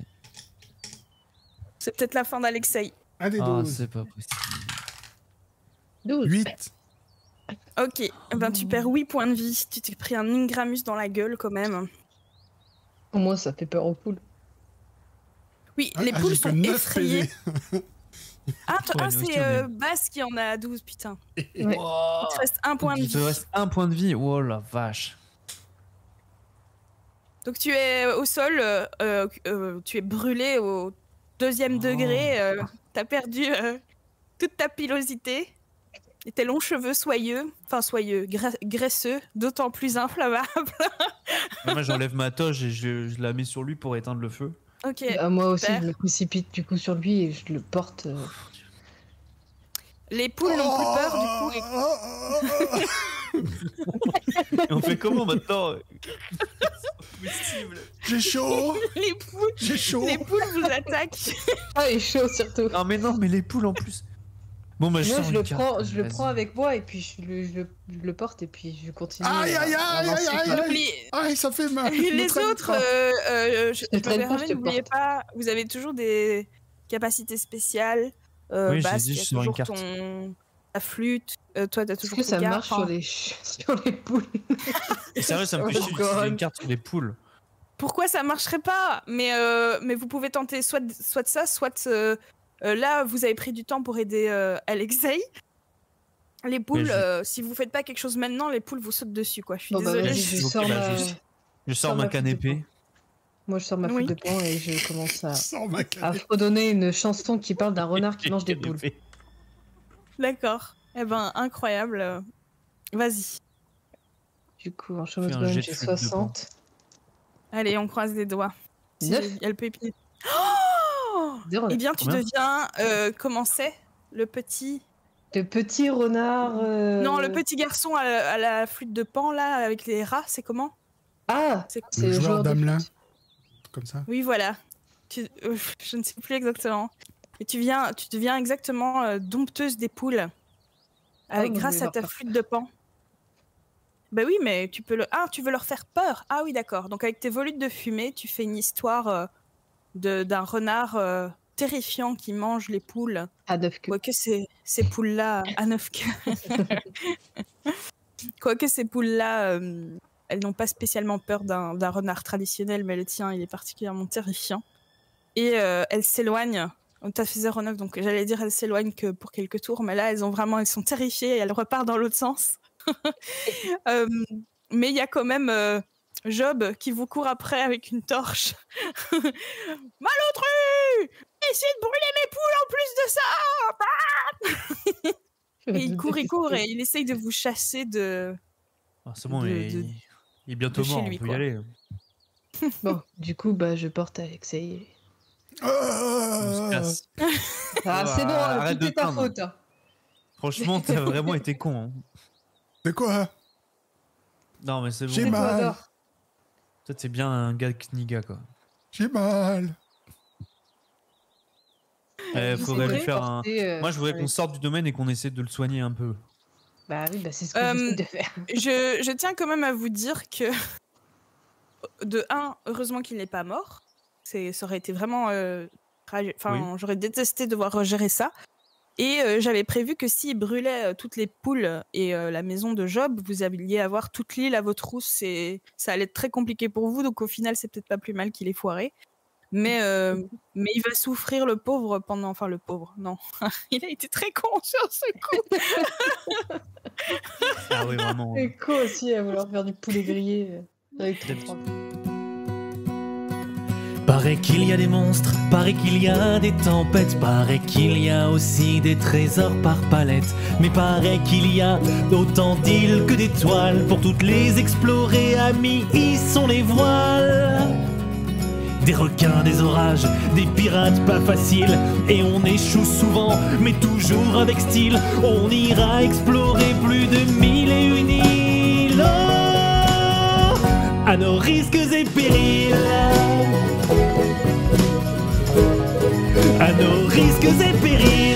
C'est peut-être la fin d'Alexei. Un des Ah, 12. c'est pas possible. 12. 8. Ok, ben tu perds 8 points de vie. Tu t'es pris un Ingramus dans la gueule quand même. Au moins, ça fait peur aux poules. Oui, les poules j'ai sont que 9 effrayées. PV. Ouais, nous aussi, c'est on est- Basse qui en a 12, putain. Ouais. Il te reste un point de Il te vie. reste un point de vie. Oh la vache. Donc tu es au sol, tu es brûlé au 2e degré, t'as perdu toute ta pilosité et tes longs cheveux soyeux, graisseux, d'autant plus inflammables. Moi j'enlève ma toge et je la mets sur lui pour éteindre le feu. Ok, Bah, moi aussi, super. je me précipite du coup sur lui et je le porte. Les poules n'ont plus peur du coup. Et on fait comment maintenant? C'est impossible. J'ai chaud. Les J'ai chaud. poules vous attaquent. Ah, il est chaud surtout. Non mais non, mais les poules en plus. Bon bah je Moi, sors je une le carte, prends, je le vas-y. prends avec moi et puis je le porte et puis je continue. Aïe, aïe, à aïe, avancer. aïe, aïe. N'oubliez- Aïe, ça fait mal. Et Me les traîne autres, pas. je te traîne me pas, permets, je te n'oubliez porte. pas, vous avez toujours des capacités spéciales. Oui, j'ai Basse, dit, qui a je sors une toujours carte. ta flûte. Toi, t'as Est-ce toujours que tes ça cartes, marche enfin, sur les poules? Et sérieux, ça me fait Oh, chier d'utiliser God. une carte sur les poules. Pourquoi ça marcherait pas? Mais vous pouvez tenter soit ça, soit là, vous avez pris du temps pour aider Alexei. Les poules, Mais si vous faites pas quelque chose maintenant, les poules vous sautent dessus, quoi. Je suis Bon, bah, désolée. vas-y, je- je ok, sors bah, ma... Je sors Sors ma ma canne flûte de épée. Moi, je sors ma Oui. flûte de pan et je commence Sans ma à canne. fredonner une chanson qui parle d'un renard qui mange des poules. D'accord. Eh ben, incroyable. Vas-y. Du coup, en Fais un showmust jet de j'ai flûte de pan. 60. Allez, on croise les doigts. Si 9. il y a le pépier. Oh Zéro. Eh bien, tu Combien deviens. Comment c'est? Le petit. Le petit renard. Non, le petit garçon à la flûte de pan, là, avec les rats, c'est comment? Ah, C'est- c'est Le le joueur joueur de d'Amelin. flûte. Comme ça. Oui, voilà. Je ne sais plus exactement. Et tu deviens exactement dompteuse des poules. Ah, moi, je Grâce vais à voir ta ça. flûte de pan. Bah oui, mais tu peux tu veux leur faire peur. Ah oui, d'accord. Donc avec tes volutes de fumée, tu fais une histoire d'un renard terrifiant qui mange les poules. À 9 queues. Quoique ces poules-là, à 9 queues. Quoique ces poules-là, elles n'ont pas spécialement peur d'un renard traditionnel, mais le tien, il est particulièrement terrifiant. Et elles s'éloignent. T'as fait 0,9, donc j'allais dire elles s'éloignent que pour quelques tours, mais là, elles sont terrifiées et elles repartent dans l'autre sens. Mais il y a quand même Job qui vous court après avec une torche. Malotru! Essayez de brûler mes poules en plus de ça! Et il court et il essaye de vous chasser de... Ah, c'est bon, il est bientôt de chez mort, lui, on peut y quoi. aller. Bon, du coup, je porte Alexei. On se casse. Ah, c'est bon, arrête tout de est ta plaindre. faute. Hein. Franchement, t'as vraiment été con. Hein. C'est quoi? Non, mais c'est bon. J'ai C'est toi, mal. alors. Toi, t'es bien un gars Kniga, quoi. J'ai mal. Faudrait lui faire un... porter, Moi, je voudrais qu'on sorte du domaine et qu'on essaie de le soigner un peu. Bah oui, c'est ce que j'essaie de faire. Je tiens quand même à vous dire que, de 1, heureusement qu'il n'est pas mort. Ça aurait été vraiment... J'aurais détesté devoir gérer ça. Et j'avais prévu que s'il brûlait toutes les poules et la maison de Job, vous alliez avoir toute l'île à votre trousse et ça allait être très compliqué pour vous. Donc au final, c'est peut-être pas plus mal qu'il ait foiré. Mais il va souffrir, le pauvre, pendant... Enfin, le pauvre, non. Il a été très con sur ce coup. Ah oui, vraiment. C'est con aussi à vouloir faire du poulet grillé avec 33. Paraît qu'il y a des monstres, paraît qu'il y a des tempêtes, paraît qu'il y a aussi des trésors par palette. Mais paraît qu'il y a autant d'îles que d'étoiles, pour toutes les explorer, amis, y sont les voiles. Des requins, des orages, des pirates pas faciles, et on échoue souvent, mais toujours avec style. On ira explorer plus de 1001 îles, oh, à nos risques et périls. À nos risques et périls.